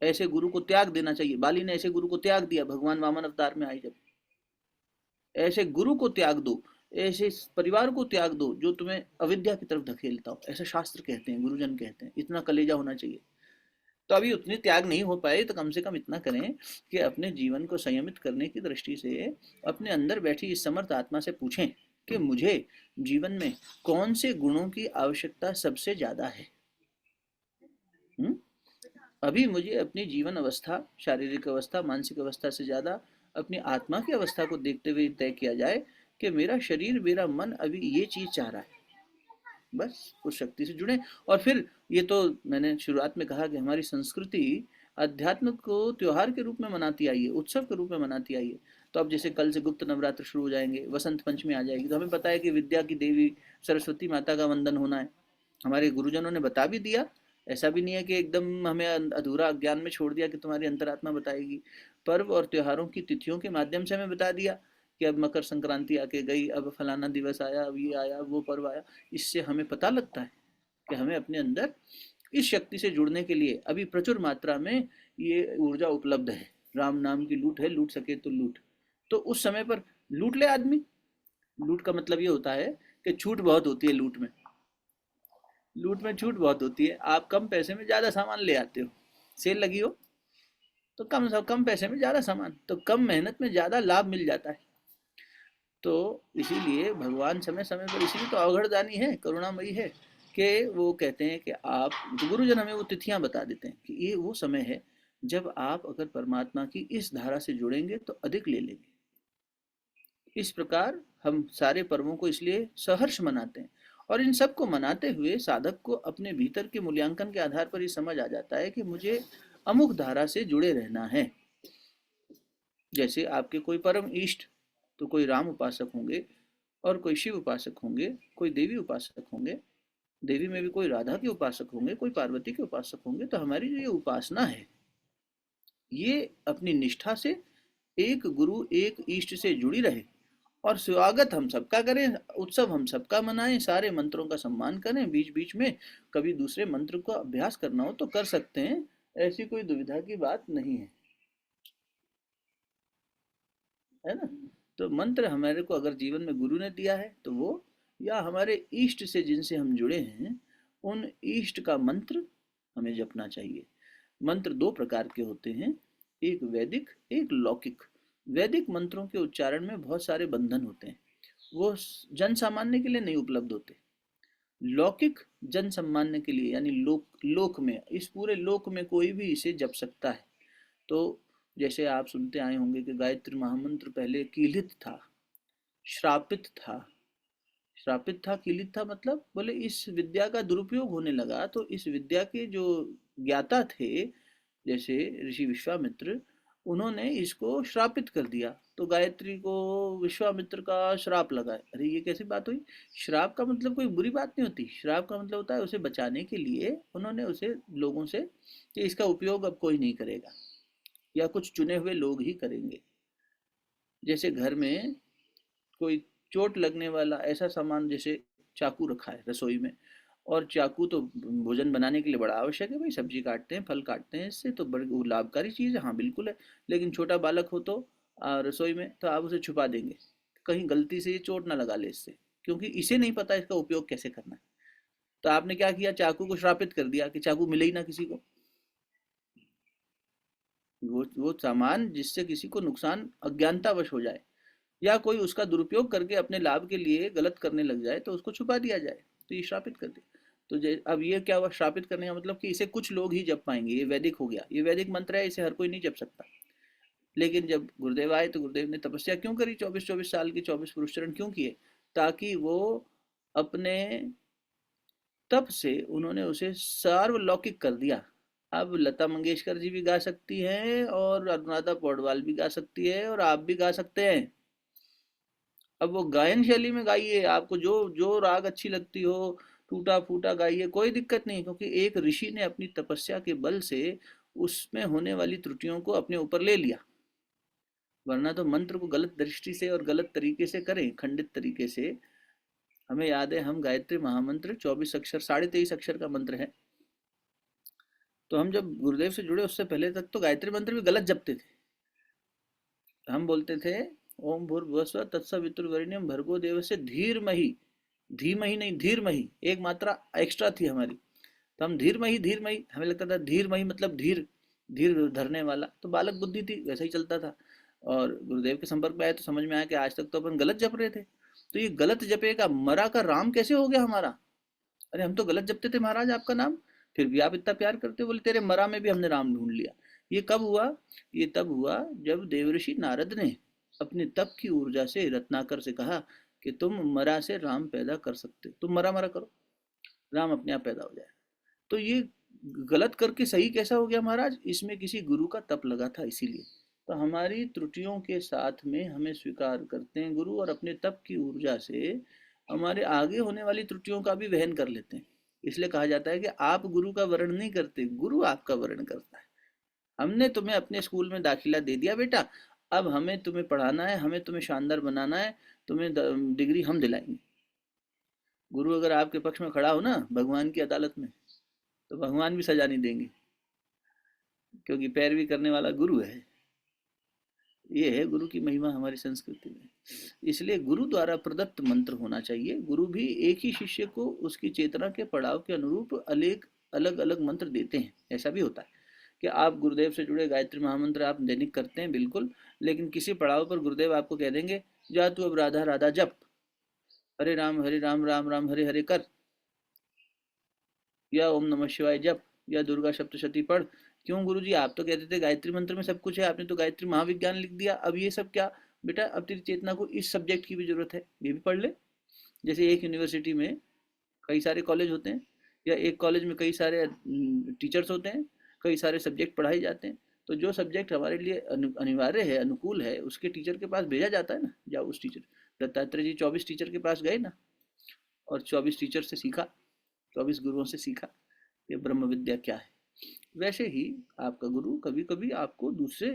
ऐसे गुरु को त्याग देना चाहिए। बाली ने ऐसे गुरु को त्याग दिया भगवान वामन अवतार में आए जब। ऐसे गुरु को त्याग दो, ऐसे परिवार को त्याग दो जो तुम्हें अविद्या की तरफ धकेलता हो। ऐसा शास्त्र कहते हैं, गुरुजन कहते हैं। इतना कलेजा होना चाहिए। तो अभी उतनी त्याग नहीं हो पाए तो कम से कम इतना करें कि अपने जीवन को संयमित करने की दृष्टि से अपने अंदर बैठी इस समर्थ आत्मा से पूछें कि मुझे जीवन में कौन से गुणों की आवश्यकता सबसे ज्यादा है। अभी मुझे अपनी जीवन अवस्था, शारीरिक अवस्था, मानसिक अवस्था से ज्यादा अपनी आत्मा की अवस्था को देखते हुए तय किया जाए कि मेरा शरीर, मेरा मन अभी ये चीज चाह रहा है। बस उस शक्ति से जुड़े। और फिर ये तो मैंने शुरुआत में कहा कि हमारी संस्कृति अध्यात्म को त्योहार के रूप में मनाती आई है, उत्सव के रूप में मनाती आई है। तो अब जैसे कल से गुप्त नवरात्र शुरू हो जाएंगे, वसंत पंचमी आ जाएगी, तो हमें पता है कि विद्या की देवी सरस्वती माता का वंदन होना है। हमारे गुरुजनों ने बता भी दिया। ऐसा भी नहीं है कि एकदम हमें अधूरा अज्ञान में छोड़ दिया कि तुम्हारी अंतरात्मा बताएगी। पर्व और त्योहारों की तिथियों के माध्यम से हमें बता दिया कि अब मकर संक्रांति आके गई, अब फलाना दिवस आया, अब ये आया, वो पर्व आया। इससे हमें पता लगता है कि हमें अपने अंदर इस शक्ति से जुड़ने के लिए अभी प्रचुर मात्रा में ये ऊर्जा उपलब्ध है। राम नाम की लूट है, लूट सके तो लूट। तो उस समय पर लूट ले आदमी। लूट का मतलब ये होता है कि छूट बहुत होती है लूट में। लूट में छूट बहुत होती है। आप कम पैसे में ज्यादा सामान ले आते हो। सेल लगी हो तो कम पैसे में ज्यादा सामान, तो कम मेहनत में ज्यादा लाभ मिल जाता है। तो इसीलिए भगवान समय समय पर, इसीलिए तो अवघड़दानी है, करुणामयी है, कि वो कहते हैं कि आप, गुरुजन हमें वो तिथियां बता देते हैं कि ये वो समय है जब आप अगर परमात्मा की इस धारा से जुड़ेंगे तो अधिक ले लेंगे। इस प्रकार हम सारे पर्वों को इसलिए सहर्ष मनाते हैं। और इन सब को मनाते हुए साधक को अपने भीतर के मूल्यांकन के आधार पर ये समझ आ जाता है कि मुझे अमुक धारा से जुड़े रहना है। जैसे आपके कोई परम इष्ट, तो कोई राम उपासक होंगे, और कोई शिव उपासक होंगे, कोई देवी उपासक होंगे। देवी में भी कोई राधा के उपासक होंगे, कोई पार्वती के उपासक होंगे। तो हमारी जो ये उपासना है, ये अपनी निष्ठा से एक गुरु एक इष्ट से जुड़ी रहे। और स्वागत हम सबका करें, उत्सव हम सबका मनाएं, सारे मंत्रों का सम्मान करें। बीच बीच में कभी दूसरे मंत्र को अभ्यास करना हो तो कर सकते हैं, ऐसी कोई दुविधा की बात नहीं है ना। तो मंत्र हमारे को अगर जीवन में गुरु ने दिया है तो वो, या हमारे इष्ट से जिनसे हम जुड़े हैं उन इष्ट का मंत्र हमें जपना चाहिए। मंत्र दो प्रकार के होते हैं, एक वैदिक, एक लौकिक। वैदिक मंत्रों के उच्चारण में बहुत सारे बंधन होते हैं, वो जन सामान्य के लिए नहीं उपलब्ध होते। लौकिक जन सामान्य के लिए, यानी लोक में, इस पूरे लोक में कोई भी इसे जप सकता है। तो जैसे आप सुनते आए होंगे कि गायत्री महामंत्र पहले कीलित था, श्रापित था। श्रापित था, कीलित था, मतलब बोले इस विद्या का दुरुपयोग होने लगा तो इस विद्या के जो ज्ञाता थे, जैसे ऋषि विश्वामित्र, उन्होंने इसको श्रापित कर दिया। तो गायत्री को विश्वामित्र का श्राप लगा। अरे ये कैसी बात हुई? श्राप का मतलब कोई बुरी बात नहीं होती। श्राप का मतलब होता है उसे बचाने के लिए उन्होंने उसे लोगों से, कि इसका उपयोग अब कोई नहीं करेगा या कुछ चुने हुए लोग ही करेंगे। जैसे घर में कोई चोट लगने वाला ऐसा सामान, जैसे चाकू रखा है रसोई में, और चाकू तो भोजन बनाने के लिए बड़ा आवश्यक है, भाई सब्जी काटते हैं, फल काटते हैं, इससे तो बड़ी लाभकारी चीज़ है, हाँ बिल्कुल है। लेकिन छोटा बालक हो तो रसोई में, तो आप उसे छुपा देंगे कहीं गलती से ये चोट ना लगा ले इससे, क्योंकि इसे नहीं पता इसका उपयोग कैसे करना है। तो आपने क्या किया, चाकू को श्रापित कर दिया कि चाकू मिले ही ना किसी को। वो सामान जिससे किसी को नुकसान अज्ञानतावश हो जाए, या कोई उसका दुरुपयोग करके अपने लाभ के लिए गलत करने लग जाए, तो उसको छुपा दिया जाए। तो ये श्रापित कर दिया। तो अब ये क्या हुआ, श्रापित करने का मतलब कि इसे कुछ लोग ही जप पाएंगे। ये वैदिक हो गया, ये वैदिक मंत्र है, इसे हर कोई नहीं जप सकता। लेकिन जब गुरुदेव आए तो गुरुदेव ने तपस्या क्यों करी, 24-24 साल की 24 पुरुषचरण क्यों किए? ताकि वो अपने तप से उन्होंने उसे सार्वलौकिक कर दिया। अब लता मंगेशकर जी भी गा सकती हैं और अनुराधा पौडवाल भी गा सकती है और आप भी गा सकते हैं। अब वो गायन शैली में गाइए, आपको जो जो राग अच्छी लगती हो, टूटा फूटा गाइए, कोई दिक्कत नहीं, क्योंकि एक ऋषि ने अपनी तपस्या के बल से उसमें होने वाली त्रुटियों को अपने ऊपर ले लिया। वरना तो मंत्र को गलत दृष्टि से और गलत तरीके से करें, खंडित तरीके से। हमें याद है, हम गायत्री महामंत्र 24 अक्षर 23.5 अक्षर का मंत्र है, तो हम जब गुरुदेव से जुड़े उससे पहले तक तो गायत्री मंत्र भी गलत जपते थे। हम बोलते थे ओम भूर्भुवस्व तत्सवितुर्वरेण्यम भर्गो देवस्य धीरमहि, धीमहि नहीं धीरमहि, एक मात्रा एक्स्ट्रा थी हमारी, तो हम धीरमहि धीरमहि, हमें लगता था धीरमहि मतलब धीर, धीर धरने वाला, तो बालक बुद्धि थी, वैसा ही चलता था। और गुरुदेव के संपर्क में आए तो समझ में आया कि आज तक तो अपन गलत जप रहे थे। तो ये गलत जपे का मरा का राम कैसे हो गया हमारा? अरे हम तो गलत जपते थे महाराज आपका नाम, फिर भी आप इतना प्यार करते, बोले तेरे मरा में भी हमने राम ढूंढ लिया। ये कब हुआ? ये तब हुआ जब देवऋषि नारद ने अपने तप की ऊर्जा से रत्नाकर से कहा कि तुम मरा से राम पैदा कर सकते हो, तुम मरा मरा करो, राम अपने आप पैदा हो जाए। तो ये गलत करके सही कैसा हो गया महाराज? इसमें किसी गुरु का तप लगा था, इसीलिए। तो हमारी त्रुटियों के साथ में हमें स्वीकार करते हैं गुरु, और अपने तप की ऊर्जा से हमारे आगे होने वाली त्रुटियों का भी वहन कर लेते हैं। इसलिए कहा जाता है कि आप गुरु का वर्ण नहीं करते, गुरु आपका वर्ण करता है। हमने तुम्हें अपने स्कूल में दाखिला दे दिया बेटा, अब हमें तुम्हें पढ़ाना है, हमें तुम्हें शानदार बनाना है, तुम्हें डिग्री हम दिलाएंगे। गुरु अगर आपके पक्ष में खड़ा हो ना भगवान की अदालत में, तो भगवान भी सजा नहीं देंगे, क्योंकि पैरवी करने वाला गुरु है। ये है गुरु की महिमा हमारी संस्कृति में। इसलिए गुरु द्वारा प्रदत्त मंत्र होना चाहिए। गुरु भी एक ही शिष्य को उसकी चेतना के पड़ाव के अनुरूप अलग अलग मंत्र देते हैं। ऐसा भी होता है कि आप गुरुदेव से जुड़े गायत्री महामंत्र आप दैनिक करते हैं, बिल्कुल, लेकिन किसी पड़ाव पर गुरुदेव आपको कह देंगे जा तू अब राधा राधा जप, हरे राम राम राम हरे हरे कर, या ओम नमः शिवाय जप, या दुर्गा सप्तशती पढ़। क्यों गुरुजी, आप तो कहते थे गायत्री मंत्र में सब कुछ है, आपने तो गायत्री महाविज्ञान लिख दिया, अब ये सब क्या? बेटा अब तेरी चेतना को इस सब्जेक्ट की भी जरूरत है, ये भी पढ़ ले। जैसे एक यूनिवर्सिटी में कई सारे कॉलेज होते हैं, या एक कॉलेज में कई सारे टीचर्स होते हैं, कई सारे सब्जेक्ट पढ़ाए जाते हैं, तो जो सब्जेक्ट हमारे लिए अनिवार्य है, अनुकूल है, उसके टीचर के पास भेजा जाता है ना। जाओ उस टीचर, दत्तात्रेय जी 24 टीचर के पास गए ना, और 24 टीचर से सीखा, 24 गुरुओं से सीखा कि ब्रह्म विद्या क्या है। वैसे ही आपका गुरु कभी कभी आपको दूसरे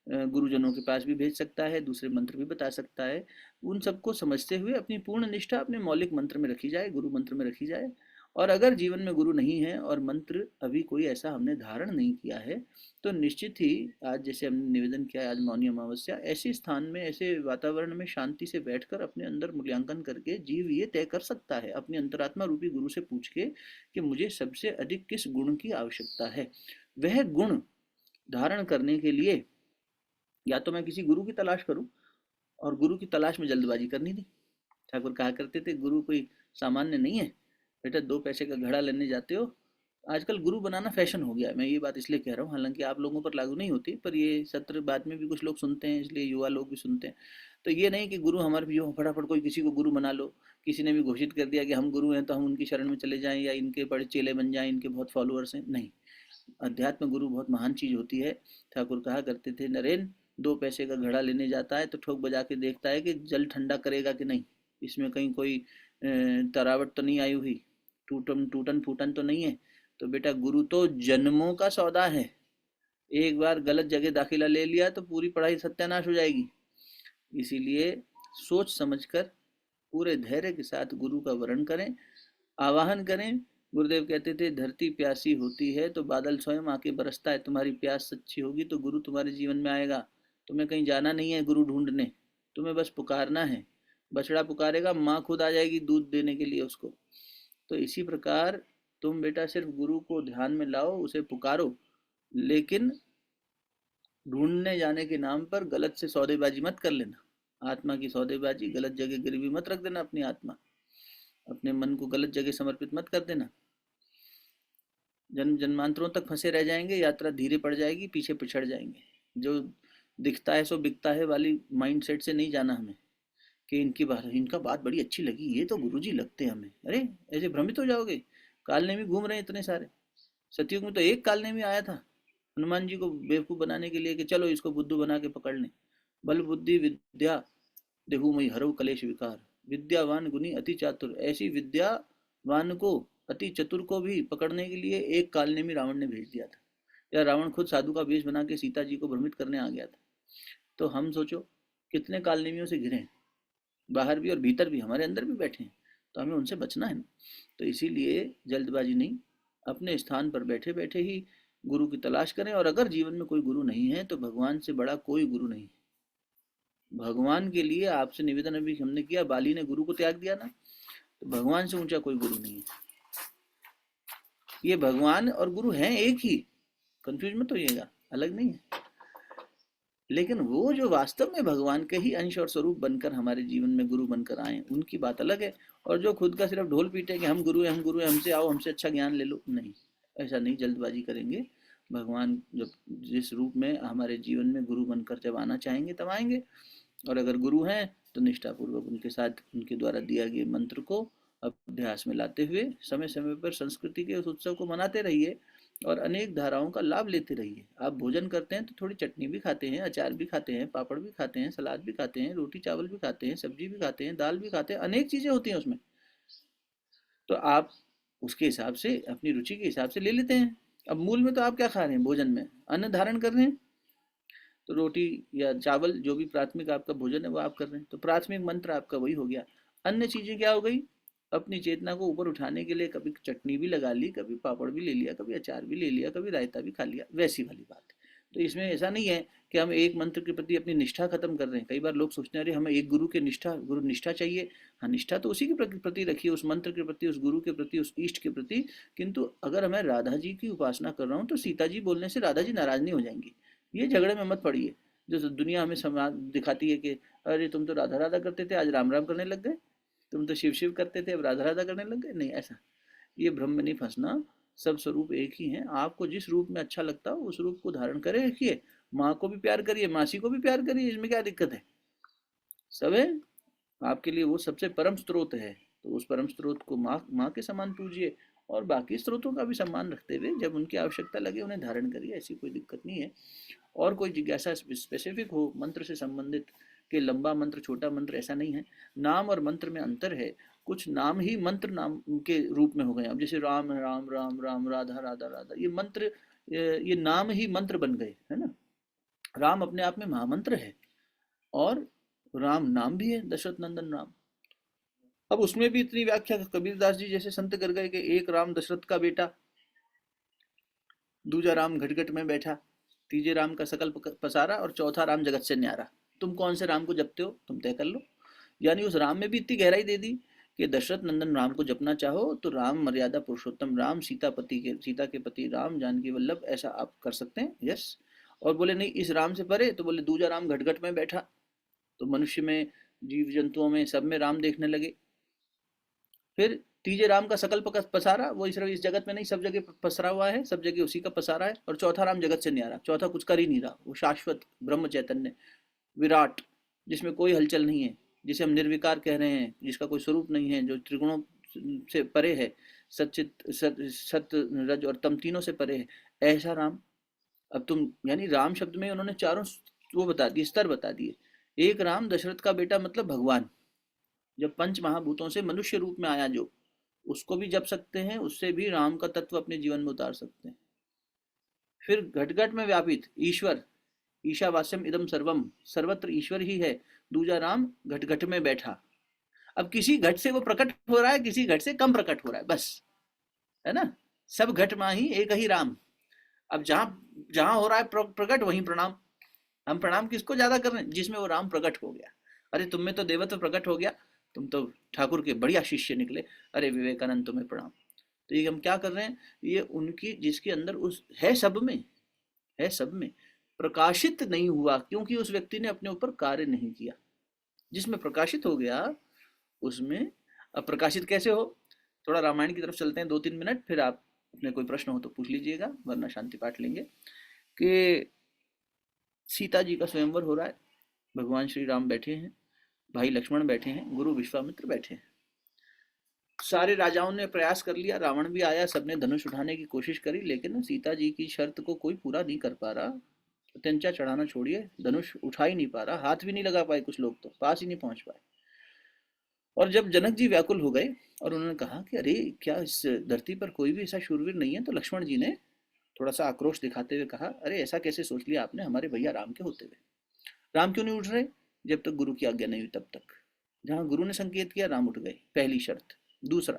गुरुजनों के पास भी भेज सकता है, दूसरे मंत्र भी बता सकता है। उन सबको समझते हुए अपनी पूर्ण निष्ठा अपने मौलिक मंत्र में रखी जाए, गुरु मंत्र में रखी जाए। और अगर जीवन में गुरु नहीं है और मंत्र अभी कोई ऐसा हमने धारण नहीं किया है, तो निश्चित ही आज जैसे हमने निवेदन किया है, आज मौनी अमावस्या, ऐसे स्थान में, ऐसे वातावरण में शांति से बैठकर अपने अंदर मूल्यांकन करके जीव ये तय कर सकता है अपनी अंतरात्मा रूपी गुरु से पूछ के कि मुझे सबसे अधिक किस गुण की आवश्यकता है। वह गुण धारण करने के लिए या तो मैं किसी गुरु की तलाश करूं, और गुरु की तलाश में जल्दबाजी करनी नहीं। ठाकुर कहा करते थे गुरु कोई सामान्य नहीं है, बेटा 2 पैसे का घड़ा लेने जाते हो। आजकल गुरु बनाना फैशन हो गया है, मैं ये बात इसलिए कह रहा हूँ, हालांकि आप लोगों पर लागू नहीं होती, पर ये सत्र बाद में भी कुछ लोग सुनते हैं, इसलिए युवा लोग भी सुनते हैं। तो ये नहीं कि गुरु हमारे भी हो, फटाफट कोई किसी को गुरु बना लो, किसी ने भी घोषित कर दिया कि हम गुरु हैं तो हम उनकी शरण में चले जाएं, या इनके बड़े चेले बन जाएं, इनके बहुत फॉलोअर्स हैं, नहीं। अध्यात्म गुरु बहुत महान चीज होती है। ठाकुर कहा करते थे, नरेन 2 पैसे का घड़ा लेने जाता है तो ठोक बजा के देखता है कि जल ठंडा करेगा कि नहीं, इसमें कहीं कोई तरावट तो नहीं आई हुई, टूटन टूटन फूटन तो नहीं है। तो बेटा गुरु तो जन्मों का सौदा है, एक बार गलत जगह दाखिला ले लिया तो पूरी पढ़ाई सत्यानाश हो जाएगी। इसीलिए सोच समझकर पूरे धैर्य के साथ गुरु का वर्ण करें, आवाहन करें। गुरुदेव कहते थे धरती प्यासी होती है तो बादल स्वयं आके बरसता है, तुम्हारी प्यास सच्ची होगी तो गुरु तुम्हारे जीवन में आएगा। तुम्हें कहीं जाना नहीं है गुरु ढूंढने, तुम्हें बस पुकारना है। बछड़ा पुकारेगा, माँ खुद आ जाएगी दूध देने के लिए उसको। तो इसी प्रकार तुम बेटा सिर्फ गुरु को ध्यान में लाओ, उसे पुकारो, लेकिन ढूंढने जाने के नाम पर गलत से सौदेबाजी मत कर लेना। आत्मा की सौदेबाजी, गलत जगह गिरवी मत रख देना अपनी आत्मा, अपने मन को गलत जगह समर्पित मत कर देना। जन्म जन्मांतरों तक फंसे रह जाएंगे, यात्रा धीरे पड़ जाएगी, पीछे पिछड़ जाएंगे। जो दिखता है सो बिकता है वाली माइंडसेट से नहीं जाना हमें कि इनका बात बड़ी अच्छी लगी, ये तो गुरुजी लगते हैं हमें। अरे ऐसे भ्रमित हो जाओगे। कालनेमी घूम रहे हैं इतने सारे। सतयुग में तो एक कालनेमी आया था हनुमान जी को बेवकूफ बनाने के लिए कि चलो इसको बुद्धू बना के पकड़ लें। बल बुद्धि विद्या देहु मई हरऊ कलेश विकार। विद्यावान गुनी अति चातुर, ऐसी विद्यावान को, अति चतुर को भी पकड़ने के लिए एक कालनेमी रावण ने भेज दिया था। या रावण खुद साधु का वेश बना के सीता जी को भ्रमित करने आ गया था। तो हम सोचो कितने कालनेमियों से घिरे हैं, बाहर भी और भीतर भी, हमारे अंदर भी बैठे हैं। तो हमें उनसे बचना है ना। तो इसीलिए जल्दबाजी नहीं, अपने स्थान पर बैठे बैठे ही गुरु की तलाश करें। और अगर जीवन में कोई गुरु नहीं है तो भगवान से बड़ा कोई गुरु नहीं। भगवान के लिए आपसे निवेदन अभी हमने किया, बाली ने गुरु को त्याग दिया ना, तो भगवान से ऊंचा कोई गुरु नहीं है। ये भगवान और गुरु हैं एक ही, कंफ्यूज मत होइएगा, अलग नहीं है। लेकिन वो जो वास्तव में भगवान के ही अंश और स्वरूप बनकर हमारे जीवन में गुरु बनकर आए, उनकी बात अलग है। और जो खुद का सिर्फ ढोल पीटे कि हम गुरु हैं, हम गुरु हैं, हमसे आओ, हमसे अच्छा ज्ञान ले लो, नहीं, ऐसा नहीं जल्दबाजी करेंगे। भगवान जब जिस रूप में हमारे जीवन में गुरु बनकर जब आना चाहेंगे तब आएंगे। और अगर गुरु हैं तो निष्ठापूर्वक उनके साथ उनके द्वारा दिया गया मंत्र को अभ्यास में लाते हुए समय समय पर संस्कृति के उस उत्सव को मनाते रहिए और अनेक धाराओं का लाभ लेते रहिए। आप भोजन करते हैं तो थोड़ी चटनी भी खाते हैं, अचार भी खाते हैं, पापड़ भी खाते हैं, सलाद भी खाते हैं, रोटी चावल भी खाते हैं, सब्जी भी खाते हैं, दाल भी खाते हैं, अनेक चीज़ें होती हैं उसमें। तो आप उसके हिसाब से अपनी रुचि के हिसाब से ले लेते हैं। अब मूल में तो आप क्या खा रहे हैं, भोजन में अन्न धारण कर रहे हैं, तो रोटी या चावल जो भी प्राथमिक आपका भोजन है वो आप कर रहे हैं, तो प्राथमिक मंत्र आपका वही हो गया। अन्य चीज़ें क्या हो गई, अपनी चेतना को ऊपर उठाने के लिए कभी चटनी भी लगा ली, कभी पापड़ भी ले लिया, कभी अचार भी ले लिया, कभी रायता भी खा लिया, वैसी वाली बात है। तो इसमें ऐसा नहीं है कि हम एक मंत्र के प्रति अपनी निष्ठा खत्म कर रहे हैं। कई बार लोग सोचते हैं अरे हमें एक गुरु के निष्ठा, गुरु निष्ठा चाहिए। हाँ, निष्ठा तो उसी के प्रति रखिए, उस मंत्र के प्रति, उस गुरु के प्रति, उस इष्ट के प्रति। किंतु अगर मैं राधा जी की उपासना कर रहा हूँ तो सीता जी बोलने से राधा जी नाराज नहीं हो जाएंगी। ये झगड़े में मत पड़िए। जो दुनिया हमें समाज दिखाती है कि अरे तुम तो राधा राधा करते थे, आज राम राम करने लग गए, तुम तो शिव शिव करते थे, अब राधा राधा करने लग गए। नहीं, ऐसा ये भ्रम में नहीं फंसना। सब स्वरूप एक ही हैं। आपको जिस रूप में अच्छा लगता हो उस रूप को धारण करे रखिए। माँ को भी प्यार करिए, मासी को भी प्यार करिए, इसमें क्या दिक्कत है। सब है आपके लिए, वो सबसे परम स्रोत है। तो उस परम स्रोत को माँ माँ के समान पूजिए और बाकी स्रोतों का भी सम्मान रखते हुए जब उनकी आवश्यकता लगे उन्हें धारण करिए, ऐसी कोई दिक्कत नहीं है। और कोई जिज्ञासा स्पेसिफिक हो मंत्र से संबंधित कि लंबा मंत्र छोटा मंत्र, ऐसा नहीं है। नाम और मंत्र में अंतर है। कुछ नाम ही मंत्र नाम के रूप में हो गए। अब जैसे राम राम राम राम, राधा राधा राधा, ये मंत्र, ये नाम ही मंत्र बन गए, है ना। राम अपने आप में महामंत्र है और राम नाम भी है, दशरथ नंदन राम। अब उसमें भी इतनी व्याख्या कबीरदास जी जैसे संत कर गए कि एक राम दशरथ का बेटा, दूजा राम घटघट में बैठा, तीजे राम का सकल पसारा और चौथा राम जगत से न्यारा। तुम कौन से राम को जपते हो, तुम तय कर लो। यानी उस राम में भी इतनी गहराई दे दी कि दशरथ नंदन राम को जपना चाहो तो राम मर्यादा पुरुषोत्तम राम, सीता के पति राम, जानकी वल्लभ, ऐसा आप कर सकते हैं। यस। और बोले नहीं इस राम से परे, तो बोले दूजा राम घटघट में बैठा। तो मनुष्य में, जीव जंतुओं में, सब में राम देखने लगे। फिर तीजे राम का सकल पसारा, वो सिर्फ इस जगत में नहीं सब जगह पसरा हुआ है, सब जगह उसी का पसारा है। और चौथा राम जगत से न्यारा, चौथा कुछ कर ही नहीं रहा, वो शाश्वत ब्रह्म चैतन्य विराट, जिसमें कोई हलचल नहीं है, जिसे हम निर्विकार कह रहे हैं, जिसका कोई स्वरूप नहीं है, जो त्रिगुणों से परे है, सचित सत रज और तम तीनों से परे है, ऐसा राम। अब तुम, यानी राम शब्द में उन्होंने चारों वो बता दिए, स्तर बता दिए। एक राम दशरथ का बेटा मतलब भगवान, जब पंच महाभूतों से मनुष्य रूप में आया, जो उसको भी जप सकते हैं, उससे भी राम का तत्व अपने जीवन में उतार सकते हैं। फिर घट घट में व्यापित ईश्वर, ईशावास्यम इदम सर्वम, सर्वत्र ईश्वर ही है। दूजा राम घट घट में बैठा। अब किसी घट से वो प्रकट हो रहा है, किसी घट से कम प्रकट हो रहा है, बस, है ना। सब घट में ही एक ही राम। अब जहां जहां हो रहा है प्रकट, वहीं प्रणाम। हम प्रणाम किसको ज्यादा कर रहे हैं, जिसमें वो राम प्रकट हो गया। अरे तुम में तो देवत्व प्रकट हो गया, तुम तो ठाकुर के बढ़िया शिष्य निकले, अरे विवेकानंद तुम्हें प्रणाम। तो ये हम क्या कर रहे हैं, ये उनकी जिसके अंदर उस है, सब में है, सब में प्रकाशित नहीं हुआ, क्योंकि उस व्यक्ति ने अपने ऊपर कार्य नहीं किया। जिसमें प्रकाशित हो गया उसमें, अब प्रकाशित कैसे हो, थोड़ा रामायण की तरफ चलते हैं 2-3 मिनट, फिर आप अपने कोई प्रश्न हो तो पूछ लीजिएगा, वरना शांति पाठ लेंगे। कि सीता जी का स्वयंवर हो रहा है, भगवान श्री राम बैठे हैं, भाई लक्ष्मण बैठे हैं, गुरु विश्वामित्र बैठे हैं। सारे राजाओं ने प्रयास कर लिया, रावण भी आया, सबने धनुष उठाने की कोशिश करी, लेकिन सीता जी की शर्त को कोई पूरा नहीं कर पा रहा। त्यंचा चढ़ाना छोड़िए, धनुष उठा ही नहीं पा रहा, हाथ भी नहीं लगा पाए, कुछ लोग तो पास ही नहीं पहुंच पाए। और जब जनक जी व्याकुल हो गए और उन्होंने कहा कि अरे क्या इस धरती पर कोई भी ऐसा शूरवीर नहीं है, तो लक्ष्मण जी ने थोड़ा सा आक्रोश दिखाते हुए कहा, अरे ऐसा कैसे सोच लिया आपने हमारे भैया राम के होते हुए? राम क्यों नहीं उठ रहे? जब तक गुरु की आज्ञा नहीं हुई तब तक। जहां गुरु ने संकेत किया राम उठ गए, पहली शर्त। दूसरा,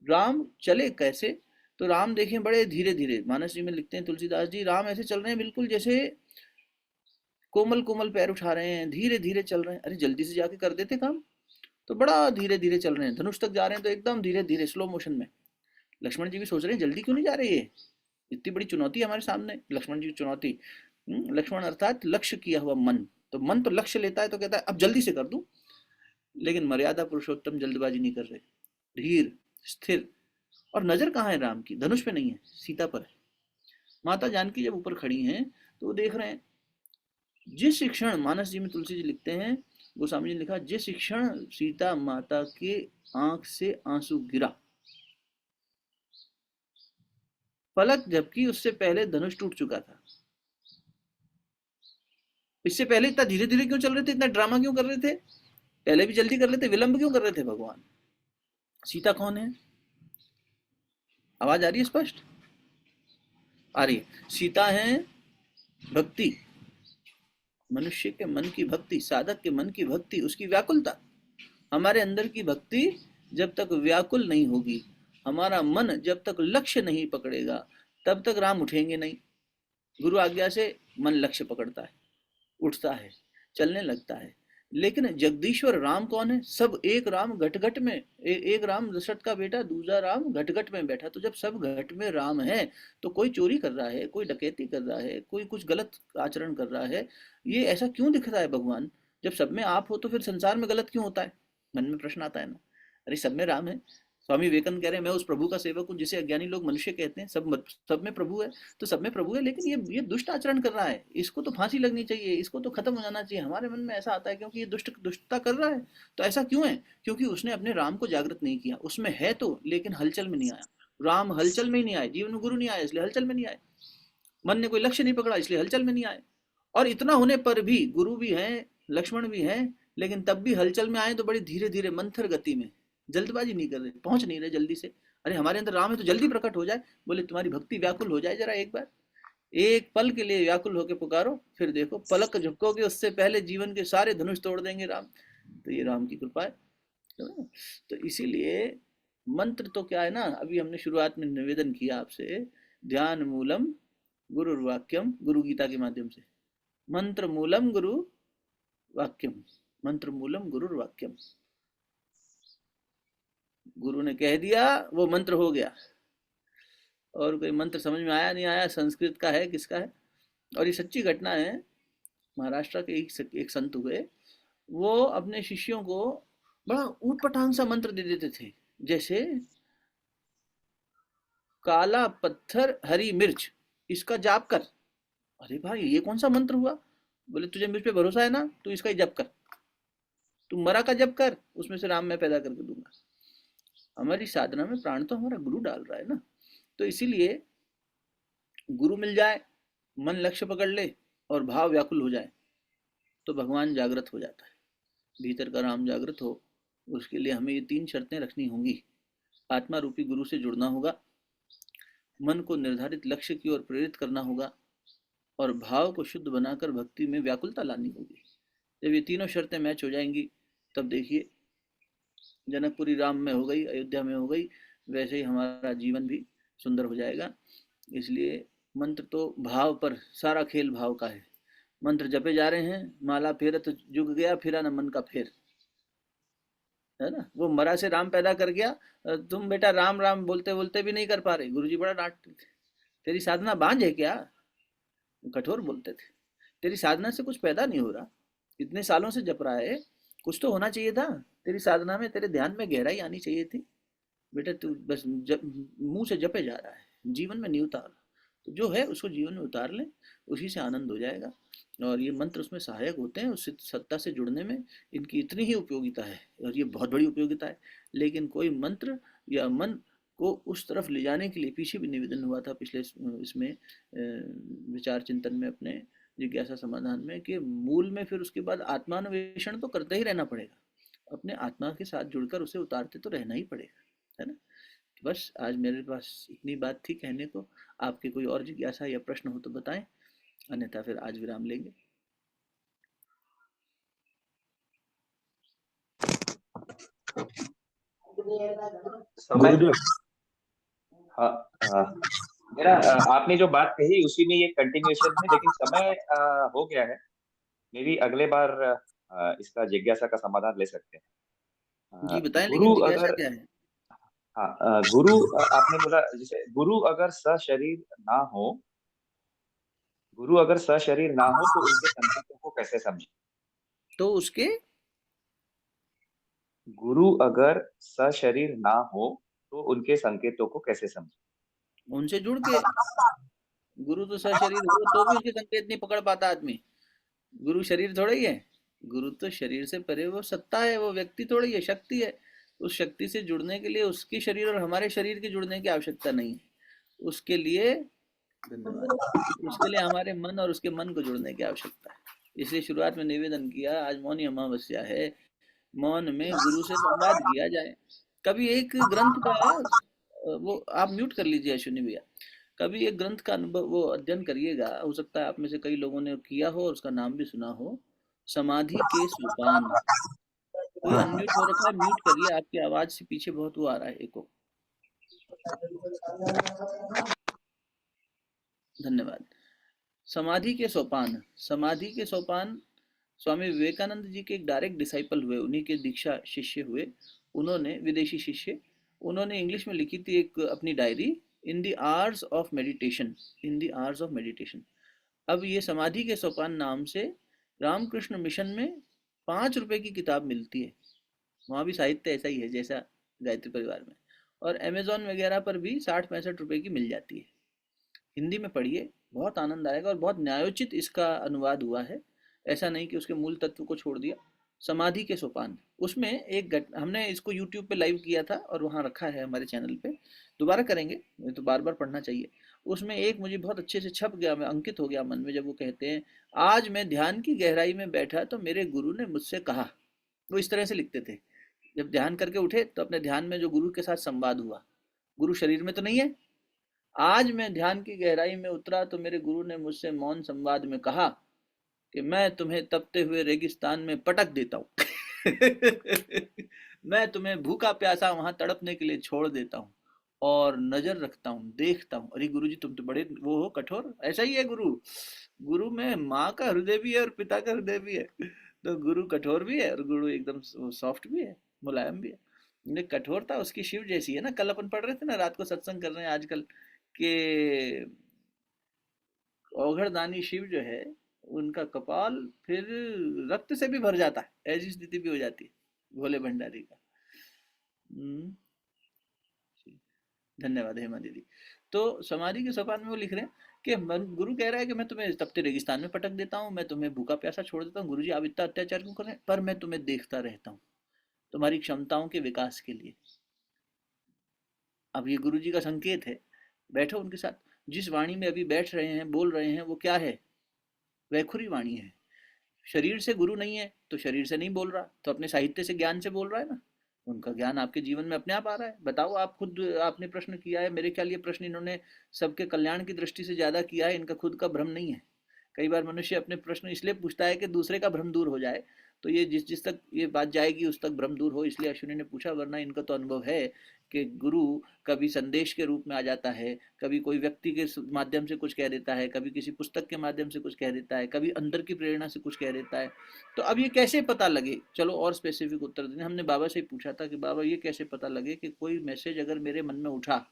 राम चले कैसे? तो राम देखें बड़े धीरे धीरे, मानस जी में लिखते हैं तुलसीदास जी, राम ऐसे चल रहे हैं बिल्कुल जैसे कोमल कोमल पैर उठा रहे हैं, धीरे धीरे चल रहे हैं। अरे जल्दी से जाके कर देते काम, तो बड़ा धीरे धीरे चल रहे हैं। धनुष तक जा रहे हैं तो एकदम धीरे धीरे स्लो मोशन में। लक्ष्मण जी भी सोच रहे हैं जल्दी क्यों नहीं जा रहे, ये इतनी बड़ी चुनौती है हमारे सामने। लक्ष्मण जी की चुनौती, लक्ष्मण अर्थात लक्ष्य किया हुआ मन, तो मन तो लक्ष्य लेता है तो कहता है अब जल्दी से कर दूं, लेकिन मर्यादा पुरुषोत्तम जल्दबाजी नहीं कर रहे, धीर स्थिर। और नजर कहाँ है राम की? धनुष पे नहीं है, सीता पर है। माता जानकी जब ऊपर खड़ी हैं तो वो देख रहे हैं। जिस क्षण, मानस जी में तुलसी जी लिखते हैं, गोस्वामी जी ने लिखा, जिस क्षण सीता माता के आंख से आंसू गिरा, पलक झपकी उससे पहले धनुष टूट चुका था। इससे पहले इतना धीरे धीरे क्यों चल रहे थे, इतना ड्रामा क्यों कर रहे थे? पहले भी जल्दी कर लेते, विलंब क्यों कर रहे थे भगवान? सीता कौन है? आवाज आ रही है स्पष्ट? आ रही है। सीता है भक्ति, मनुष्य के मन की भक्ति, साधक के मन की भक्ति, उसकी व्याकुलता। हमारे अंदर की भक्ति जब तक व्याकुल नहीं होगी, हमारा मन जब तक लक्ष्य नहीं पकड़ेगा, तब तक राम उठेंगे नहीं। गुरु आज्ञा से मन लक्ष्य पकड़ता है, उठता है, चलने लगता है। लेकिन जगदीश्वर राम कौन है? सब एक राम घट घट में, एक राम दशरथ का बेटा, दूसरा राम घट घट में बैठा। तो जब सब घट में राम है, तो कोई चोरी कर रहा है, कोई डकैती कर रहा है, कोई कुछ गलत आचरण कर रहा है, ये ऐसा क्यों दिख रहा है भगवान? जब सब में आप हो तो फिर संसार में गलत क्यों होता है? मन में प्रश्न आता है ना। अरे सब में राम है। स्वामी विवेकानंद कह रहे हैं, मैं उस प्रभु का सेवक हूँ जिसे अज्ञानी लोग मनुष्य कहते हैं। सब में प्रभु है, तो सब में प्रभु है, लेकिन ये दुष्ट आचरण कर रहा है, इसको तो फांसी लगनी चाहिए, इसको तो खत्म हो जाना चाहिए। हमारे मन में ऐसा आता है क्योंकि ये दुष्टता कर रहा है। तो ऐसा क्यों है? क्योंकि उसने अपने राम को जागृत नहीं किया। उसमें है तो, लेकिन हलचल में नहीं आया। राम हलचल में ही नहीं आए, जीवन में गुरु नहीं आया इसलिए हलचल में नहीं आए। मन ने कोई लक्ष्य नहीं पकड़ा इसलिए हलचल में नहीं आए। और इतना होने पर भी गुरु भी है, लक्ष्मण भी है, लेकिन तब भी हलचल में आए तो बड़ी धीरे धीरे मंथर गति में, जल्दबाजी नहीं कर रहे, पहुंच नहीं रहे जल्दी से। अरे हमारे अंदर राम है तो जल्दी प्रकट हो जाए। बोले तुम्हारी भक्ति व्याकुल हो जाए जरा एक बार, एक पल के लिए व्याकुल होकर पुकारो, फिर देखो पलक झपकोगे उससे पहले जीवन के सारे धनुष तोड़ देंगे राम। तो ये राम की कृपा है। तो इसीलिए मंत्र तो क्या है ना, अभी हमने शुरुआत में निवेदन किया आपसे, ध्यान मूलम गुरु वाक्यम, गुरु गीता के माध्यम से, मंत्र मूलम गुरु वाक्यम, मंत्र मूलम गुरु वाक्यम। गुरु ने कह दिया, वो मंत्र हो गया। और कोई मंत्र समझ में आया नहीं आया, संस्कृत का है किसका है। और ये सच्ची घटना है। महाराष्ट्र के एक संत हुए, वो अपने शिष्यों को बड़ा ऊट पटांग सा मंत्र दे देते थे, जैसे काला पत्थर हरी मिर्च, इसका जाप कर। अरे भाई ये कौन सा मंत्र हुआ? बोले तुझे मुझ पे भरोसा है ना, तू इसका ही जप कर, तू मरा का जप कर, उसमें से राम मैं पैदा करके दूंगा। हमारी साधना में प्राण तो हमारा गुरु डाल रहा है ना। तो इसीलिए गुरु मिल जाए, मन लक्ष्य पकड़ ले और भाव व्याकुल हो जाए, तो भगवान जागृत हो जाता है, भीतर का राम जागृत हो। उसके लिए हमें ये 3 शर्तें रखनी होंगी। आत्मा रूपी गुरु से जुड़ना होगा, मन को निर्धारित लक्ष्य की ओर प्रेरित करना होगा, और भाव को शुद्ध बनाकर भक्ति में व्याकुलता लानी होगी। जब ये तीनों शर्तें मैच हो जाएंगी, तब देखिए जनकपुरी राम में हो गई, अयोध्या में हो गई, वैसे ही हमारा जीवन भी सुंदर हो जाएगा। इसलिए मंत्र तो भाव पर, सारा खेल भाव का है। मंत्र जपे जा रहे हैं, माला फेरत जुग गया, फिरा न मन का फेर, है ना। वो मरा से राम पैदा कर गया, तुम बेटा राम राम बोलते बोलते भी नहीं कर पा रहे। गुरुजी बड़ा डांटते थे, तेरी साधना बांझ है क्या? कठोर बोलते थे, तेरी साधना से कुछ पैदा नहीं हो रहा, इतने सालों से जप रहा है, कुछ तो होना चाहिए था तेरी साधना में, तेरे ध्यान में गहराई आनी चाहिए थी। बेटा तू बस मुंह से जपे जा रहा है, जीवन में नहीं उतार। तो जो है उसको जीवन में उतार ले, उसी से आनंद हो जाएगा। और ये मंत्र उसमें सहायक होते हैं उस सत्ता से जुड़ने में। इनकी इतनी ही उपयोगिता है और ये बहुत बड़ी उपयोगिता है। लेकिन कोई मंत्र या मन को उस तरफ ले जाने के लिए पीछे भी निवेदन हुआ था पिछले इसमें विचार चिंतन में अपने जिज्ञासा समाधान में, कि मूल में फिर उसके बाद आत्मान्वेषण तो करते ही रहना पड़ेगा, अपने आत्मा के साथ जुड़कर उसे उतारते तो रहना ही पड़ेगा, है ना। बस आज मेरे पास इतनी बात थी कहने को। आपके कोई और जिज्ञासा या प्रश्न हो तो बताएं, अन्यथा फिर आज विराम लेंगे। समय गुरुदेव हाँ, मेरा आपने जो बात कही उसी में ये कंटिन्यूएशन है, लेकिन समय हो गया है। मे भी अगले बार इसका जिज्ञासा का समाधान ले सकते हैं। जी बताएं, लेकिन गुरु जिज्ञासा अगर क्या है? हाँ गुरु आपने बोला जैसे गुरु अगर सशरीर ना हो, गुरु अगर सशरीर ना हो तो उनके संकेतों को कैसे समझे? तो उसके गुरु अगर सशरीर ना हो तो उनके संकेतों को कैसे समझे? उनसे जुड़ के, गुरु तो सशरीर हो तो भी उसके संकेत नहीं पकड़ पाता आदमी। गुरु शरीर थोड़ा ही है, गुरु तो शरीर से परे वो सत्ता है, वो व्यक्ति थोड़ी है, शक्ति है। उस शक्ति से जुड़ने के लिए उसकी शरीर और हमारे शरीर के जुड़ने की आवश्यकता नहीं है। उसके लिए, धन्यवाद, उसके लिए हमारे मन और उसके मन को जुड़ने की आवश्यकता है। इसलिए शुरुआत में निवेदन किया, आज मौनी अमावस्या है, मौन में गुरु से संवाद किया जाए। कभी एक ग्रंथ का वो आप म्यूट कर लीजिए अश्विनी भैया। कभी एक ग्रंथ का अनुभव वो अध्ययन करिएगा, हो सकता है आप में से कई लोगों ने किया हो और उसका नाम भी सुना हो, समाधि के सोपान। कोई अनम्यूट हो रखा है, म्यूट करिए, आपकी आवाज से पीछे बहुत वो आ रहा है, एको। धन्यवाद। समाधि के सोपान, समाधि के सोपान स्वामी विवेकानंद जी के एक डायरेक्ट डिसाइपल हुए, उन्हीं के दीक्षा शिष्य हुए। उन्होंने, विदेशी शिष्य, उन्होंने इंग्लिश में लिखी थी एक अपनी diary, in the hours of meditation, in the hours of meditation. अब ये समाधि के सोपान नाम से रामकृष्ण मिशन में 5 रुपए की किताब मिलती है। वहाँ भी साहित्य ऐसा ही है जैसा गायत्री परिवार में। और अमेजोन वगैरह पर भी 60-65 रुपए की मिल जाती है। हिंदी में पढ़िए, बहुत आनंद आएगा, और बहुत न्यायोचित इसका अनुवाद हुआ है। ऐसा नहीं कि उसके मूल तत्व को छोड़ दिया। समाधि के सोपान, उसमें एक हमने इसको यूट्यूब पे लाइव किया था और वहाँ रखा है हमारे चैनल पे, दोबारा करेंगे, मुझे तो बार बार पढ़ना चाहिए। उसमें एक मुझे बहुत अच्छे से छप गया, मैं अंकित हो गया मन में, जब वो कहते हैं, आज मैं ध्यान की गहराई में बैठा तो मेरे गुरु ने मुझसे कहा। वो इस तरह से लिखते थे, जब ध्यान करके उठे तो अपने ध्यान में जो गुरु के साथ संवाद हुआ, गुरु शरीर में तो नहीं है, आज मैं ध्यान की गहराई में उतरा तो मेरे गुरु ने मुझसे मौन संवाद में कहा कि मैं तुम्हें तपते हुए रेगिस्तान में पटक देता हूँ। मैं तुम्हें भूखा प्यासा वहां तड़पने के लिए छोड़ देता हूँ और नजर रखता हूँ, देखता हूँ। अरे गुरु जी, तुम तो बड़े वो हो, कठोर। ऐसा ही है गुरु, गुरु में माँ का हृदय भी है और पिता का हृदय भी है। तो गुरु कठोर भी है और गुरु एकदम सॉफ्ट भी है, मुलायम भी है। कठोरता उसकी शिव जैसी है ना। कल अपन पढ़ रहे थे ना, रात को सत्संग कर रहे हैं आजकल, कि औघड़दानी शिव जो है, उनका कपाल फिर रक्त से भी भर जाता है, ऐसी स्थिति भी हो जाती है भोले भंडारी का। हम्म, धन्यवाद हेमा दीदी। तो समाधि के सोपान में वो लिख रहे हैं कि गुरु कह रहा है कि मैं तुम्हें तपते रेगिस्तान में पटक देता हूँ, मैं तुम्हें भूखा प्यासा छोड़ देता हूँ, गुरु जी आप इतना अत्याचार क्यों कर रहे हैं, पर मैं तुम्हें देखता रहता हूँ तुम्हारी क्षमताओं के विकास के लिए। अब ये गुरु जी का संकेत है, बैठो उनके साथ। जिस वाणी में अभी बैठ रहे हैं, बोल रहे हैं, वो क्या है? वैखुरी वाणी है। शरीर से गुरु नहीं है तो शरीर से नहीं बोल रहा, तो अपने साहित्य से, ज्ञान से बोल रहा है ना। उनका ज्ञान आपके जीवन में अपने आप आ रहा है। बताओ, आप खुद, आपने प्रश्न किया है, मेरे ख्याल ये प्रश्न इन्होंने सबके कल्याण की दृष्टि से ज्यादा किया है, इनका खुद का भ्रम नहीं है। कई बार मनुष्य अपने प्रश्न इसलिए पूछता है कि दूसरे का भ्रम दूर हो जाए, तो ये जिस जिस तक ये बात जाएगी उस तक भ्रम दूर हो, इसलिए अश्विनी ने पूछा। वरना इनका तो अनुभव है कि गुरु कभी संदेश के रूप में आ जाता है, कभी कोई व्यक्ति के माध्यम से कुछ कह देता है, कभी किसी पुस्तक के माध्यम से कुछ कह देता है, कभी अंदर की प्रेरणा से कुछ कह देता है। तो अब ये कैसे पता लगे? चलो और स्पेसिफिक उत्तर देने, हमने बाबा से ही पूछा था कि बाबा ये कैसे पता लगे कि कोई मैसेज अगर मेरे मन में उठा,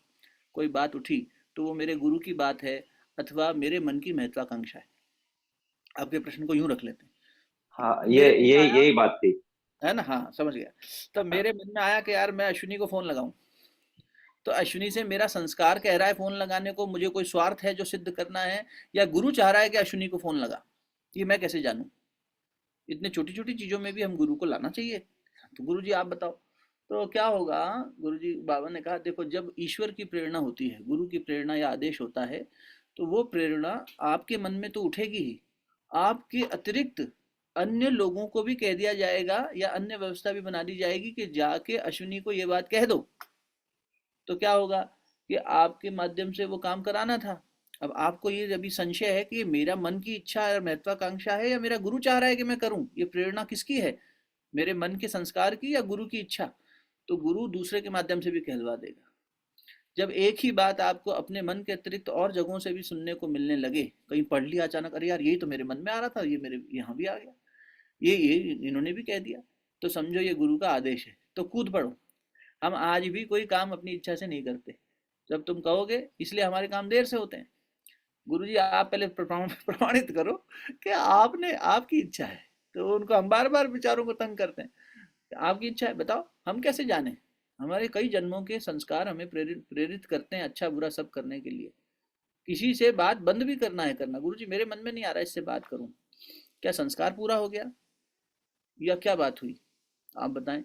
कोई बात उठी, तो वो मेरे गुरु की बात है अथवा मेरे मन की महत्वाकांक्षा है। आपके प्रश्न को यूं रख लेते हैं। हाँ, तो ये मेरे मन में ये आया, यही बात थी। है ना, हाँ समझ गया। तब हाँ, मेरे मन में आया कि यार मैं अश्विनी को फोन लगाऊं। तो अश्विनी से मेरा संस्कार कह रहा है फोन लगाने को, मुझे कोई स्वार्थ है जो सिद्ध करना है, या गुरु चाह रहा है कि अश्विनी को फोन लगा? ये मैं कैसे जानूं? इतने छोटी छोटी चीजों में भी हम गुरु को लाना चाहिए। तो गुरु जी आप बताओ। तो क्या होगा? गुरु जी बाबा ने कहा देखो, जब ईश्वर की प्रेरणा होती है, गुरु की प्रेरणा या आदेश होता है, तो वो प्रेरणा आपके मन में तो उठेगी ही, आपके अतिरिक्त अन्य लोगों को भी कह दिया जाएगा या अन्य व्यवस्था भी बना दी जाएगी कि जाके अश्विनी को ये बात कह दो। तो क्या होगा कि आपके माध्यम से वो काम कराना था। अब आपको ये अभी संशय है कि ये मेरा मन की इच्छा और महत्वाकांक्षा है या मेरा गुरु चाह रहा है कि मैं करूं, ये प्रेरणा किसकी है, मेरे मन के संस्कार की या गुरु की इच्छा? तो गुरु दूसरे के माध्यम से भी कहलवा देगा। जब एक ही बात आपको अपने मन के अतिरिक्त और जगहों से भी सुनने को मिलने लगे, कहीं पढ़ लिया अचानक, अरे यार यही तो मेरे मन में आ रहा था, ये मेरे यहाँ भी आ गया, ये इन्होंने भी कह दिया, तो समझो ये गुरु का आदेश है, तो कूद पड़ो। हम आज भी कोई काम अपनी इच्छा से नहीं करते, जब तुम कहोगे, इसलिए हमारे काम देर से होते हैं। गुरुजी आप पहले प्रमाणित करो कि आपने, आपकी इच्छा है। तो उनको हम बार बार विचारों को तंग करते हैं, आपकी इच्छा है, बताओ हम कैसे जाने? हमारे कई जन्मों के संस्कार हमें प्रेरित प्रेरित करते हैं अच्छा बुरा सब करने के लिए। किसी से बात बंद भी करना है करना, गुरुजी मेरे मन में नहीं आ रहा इससे बात करूं, क्या संस्कार पूरा हो गया या क्या बात हुई, आप बताएं।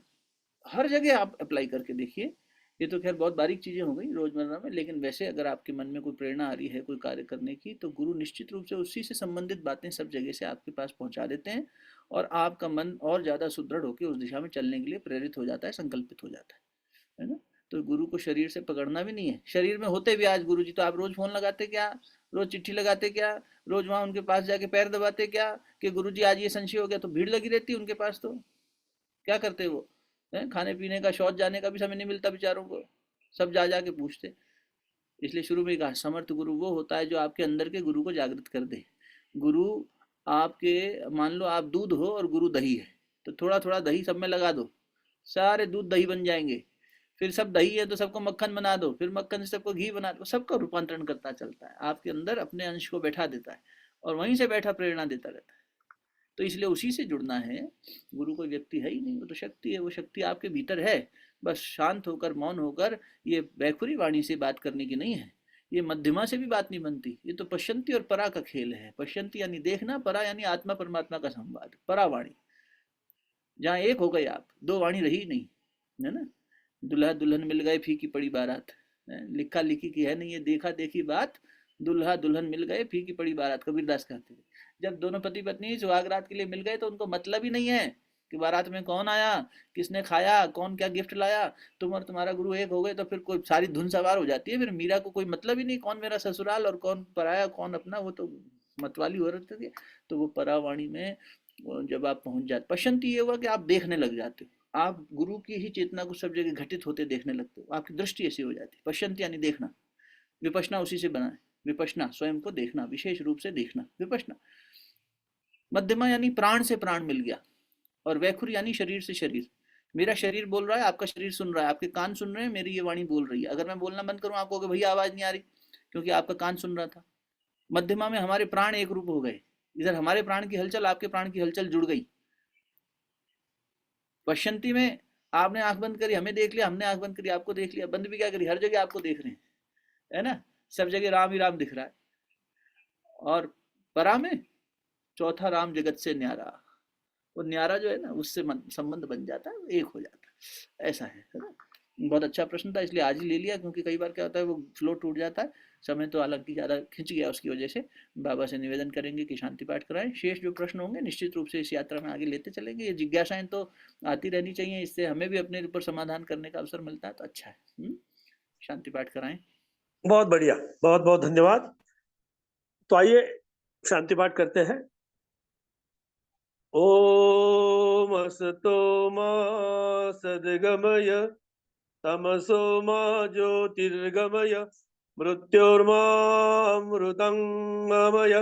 हर जगह आप अप्लाई करके देखिए। ये तो खैर बहुत बारीक चीजें हो गई रोजमर्रा में, लेकिन वैसे अगर आपके मन में कोई प्रेरणा आ रही है कोई कार्य करने की, तो गुरु निश्चित रूप से उसी से संबंधित बातें सब जगह से आपके पास पहुंचा देते हैं, और आपका मन और ज्यादा सुदृढ़ होकर उस दिशा में चलने के लिए प्रेरित हो जाता है, संकल्पित हो जाता है ना? तो गुरु को शरीर से पकड़ना भी नहीं है, शरीर में होते भी आज गुरु जी, तो आप रोज फोन लगाते क्या, रोज चिट्ठी लगाते क्या, रोज वहां उनके पास जाके पैर दबाते क्या कि गुरु जी आज ये संशय हो गया, तो भीड़ लगी रहती है उनके पास, तो क्या करते वो? खाने पीने का, शौच जाने का भी समय नहीं मिलता बेचारों को, सब जा जा के पूछते। इसलिए शुरू में कहा समर्थ गुरु वो होता है जो आपके अंदर के गुरु को जागृत कर दे। गुरु आपके, मान लो आप दूध हो और गुरु दही है, तो थोड़ा थोड़ा दही सब में लगा दो, सारे दूध दही बन जाएंगे। फिर सब दही है तो सबको मक्खन बना दो, फिर मक्खन से सबको घी बना दो, सबका रूपांतरण करता चलता है, आपके अंदर अपने अंश को बैठा देता है और वहीं से बैठा प्रेरणा देता रहता है। तो इसलिए उसी से जुड़ना है। गुरु कोई व्यक्ति है ही नहीं, वो तो शक्ति है, वो शक्ति आपके भीतर है। बस शांत होकर, मौन होकर, ये बैखुरी वाणी से बात करने की नहीं है, ये मध्यमा से भी बात नहीं बनती, ये तो पश्यंती और परा का खेल है। पश्यंती यानी देखना, परा यानी आत्मा परमात्मा का संवाद, परा वाणी, जहाँ एक हो गए आप, दो वाणी रही नहीं, है ना? दुल्हा दुल्हन मिल गए फीकी पड़ी बारात, लिखा लिखी की है नहीं, ये देखा देखी बात, दुल्हा दुल्हन मिल गए फीकी पड़ी बारात, कबीरदास कहते थे। जब दोनों पति पत्नी सुहागरात के लिए मिल गए तो उनको मतलब ही नहीं है कि बारात में कौन आया, किसने खाया, कौन क्या गिफ्ट लाया। तुम और तुम्हारा गुरु एक हो गए तो फिर कोई सारी धुन सवार हो जाती है, फिर मीरा को कोई मतलब ही नहीं कौन मेरा ससुराल और कौन पराया कौन अपना, वो तो मतवाली हो रही थी। तो वो परावाणी में जब आप पहुंच जाते, पश्यंती ये हुआ कि आप देखने लग जाते हो, आप गुरु की ही चेतना को सब जगह घटित होते देखने लगते हो, आपकी दृष्टि ऐसी हो जाती है। पश्यंती यानी देखना, विपश्यना उसी से बना है, विपश्यना स्वयं को देखना, विशेष रूप से देखना, विपश्यना। मध्यमा यानी प्राण से प्राण मिल गया, और वैखुर यानी शरीर से शरीर। मेरा शरीर बोल रहा है, आपका शरीर सुन रहा है, आपके कान सुन रहे हैं, मेरी ये वाणी बोल रही है। अगर मैं बोलना बंद करूं, आप कहोगे भैया आवाज नहीं आ रही, क्योंकि आपका कान सुन रहा था। मध्यमा में हमारे प्राण एक रूप हो गए, इधर हमारे प्राण की हलचल आपके प्राण की हलचल जुड़ गई। पश्यंती में आपने आंख बंद करी, हमें देख लिया, हमने आंख बंद करी, आपको देख लिया, बंद भी क्या करी, हर जगह आपको देख रहे हैं, है ना? सब जगह राम ही राम दिख रहा है। और परा में चौथा राम जगत से न्यारा, वो न्यारा जो है ना, उससे संबंध बन जाता है, एक हो जाता है, ऐसा है ना? बहुत अच्छा प्रश्न था, इसलिए आज ही ले लिया, क्योंकि कई बार क्या होता है वो फ्लो टूट जाता है। समय तो हालांकि ज़्यादा खिंच गया, उसकी वजह से बाबा से निवेदन करेंगे कि शांति पाठ कराएं। शेष जो प्रश्न होंगे निश्चित रूप से इस यात्रा में आगे लेते चलेंगे। ये जिज्ञासाएं तो आती रहनी चाहिए, इससे हमें भी अपने ऊपर समाधान करने का अवसर मिलता है, तो अच्छा है। शांति पाठ कराएं। बहुत बढ़िया, बहुत बहुत धन्यवाद। तो आइए शांति पाठ करते हैं। ओम असतो मा सद्गमय तमसो मा ज्योतिर्गमय मृत्योर्मामृतंगमय।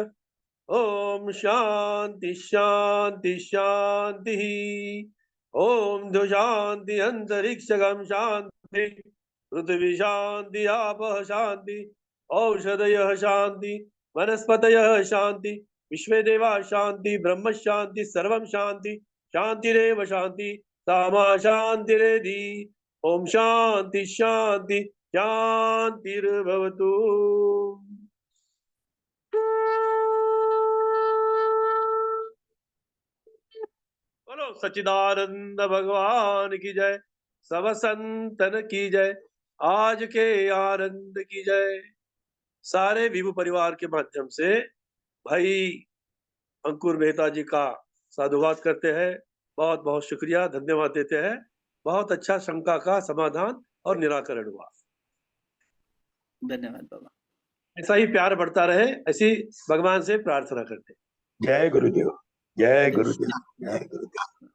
ओम शांति शांति शांति। ओम द्यो शांति अंतरिक्षगम शांति पृथ्वी शांति आपः शांति औषधयः शांति वनस्पतयः शांति विश्वे देवा शांति ब्रह्म शांति सर्वं शांति शांतिरेव शांति सामा शांतिरेधि। ओम शांति शांति शांतिर्भवतु। बोलो सच्चिदानंद भगवान की जय, सब संतन की जय, आज के आनंद की जय। सारे विभू परिवार के माध्यम से भाई अंकुर मेहता जी का साधुवाद करते हैं, बहुत बहुत शुक्रिया, धन्यवाद देते हैं। बहुत अच्छा शंका का समाधान और निराकरण हुआ। धन्यवाद बाबा। ऐसा ही प्यार बढ़ता रहे, ऐसी भगवान से प्रार्थना करते हैं। जय गुरुदेव, जय गुरुदेव, जय गुरुदेव।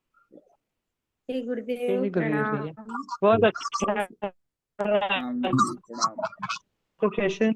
जय गुरुदेव, जय गुरुदेव भैया, प्रणाम। बहुत अच्छा प्रणाम। तो सेशन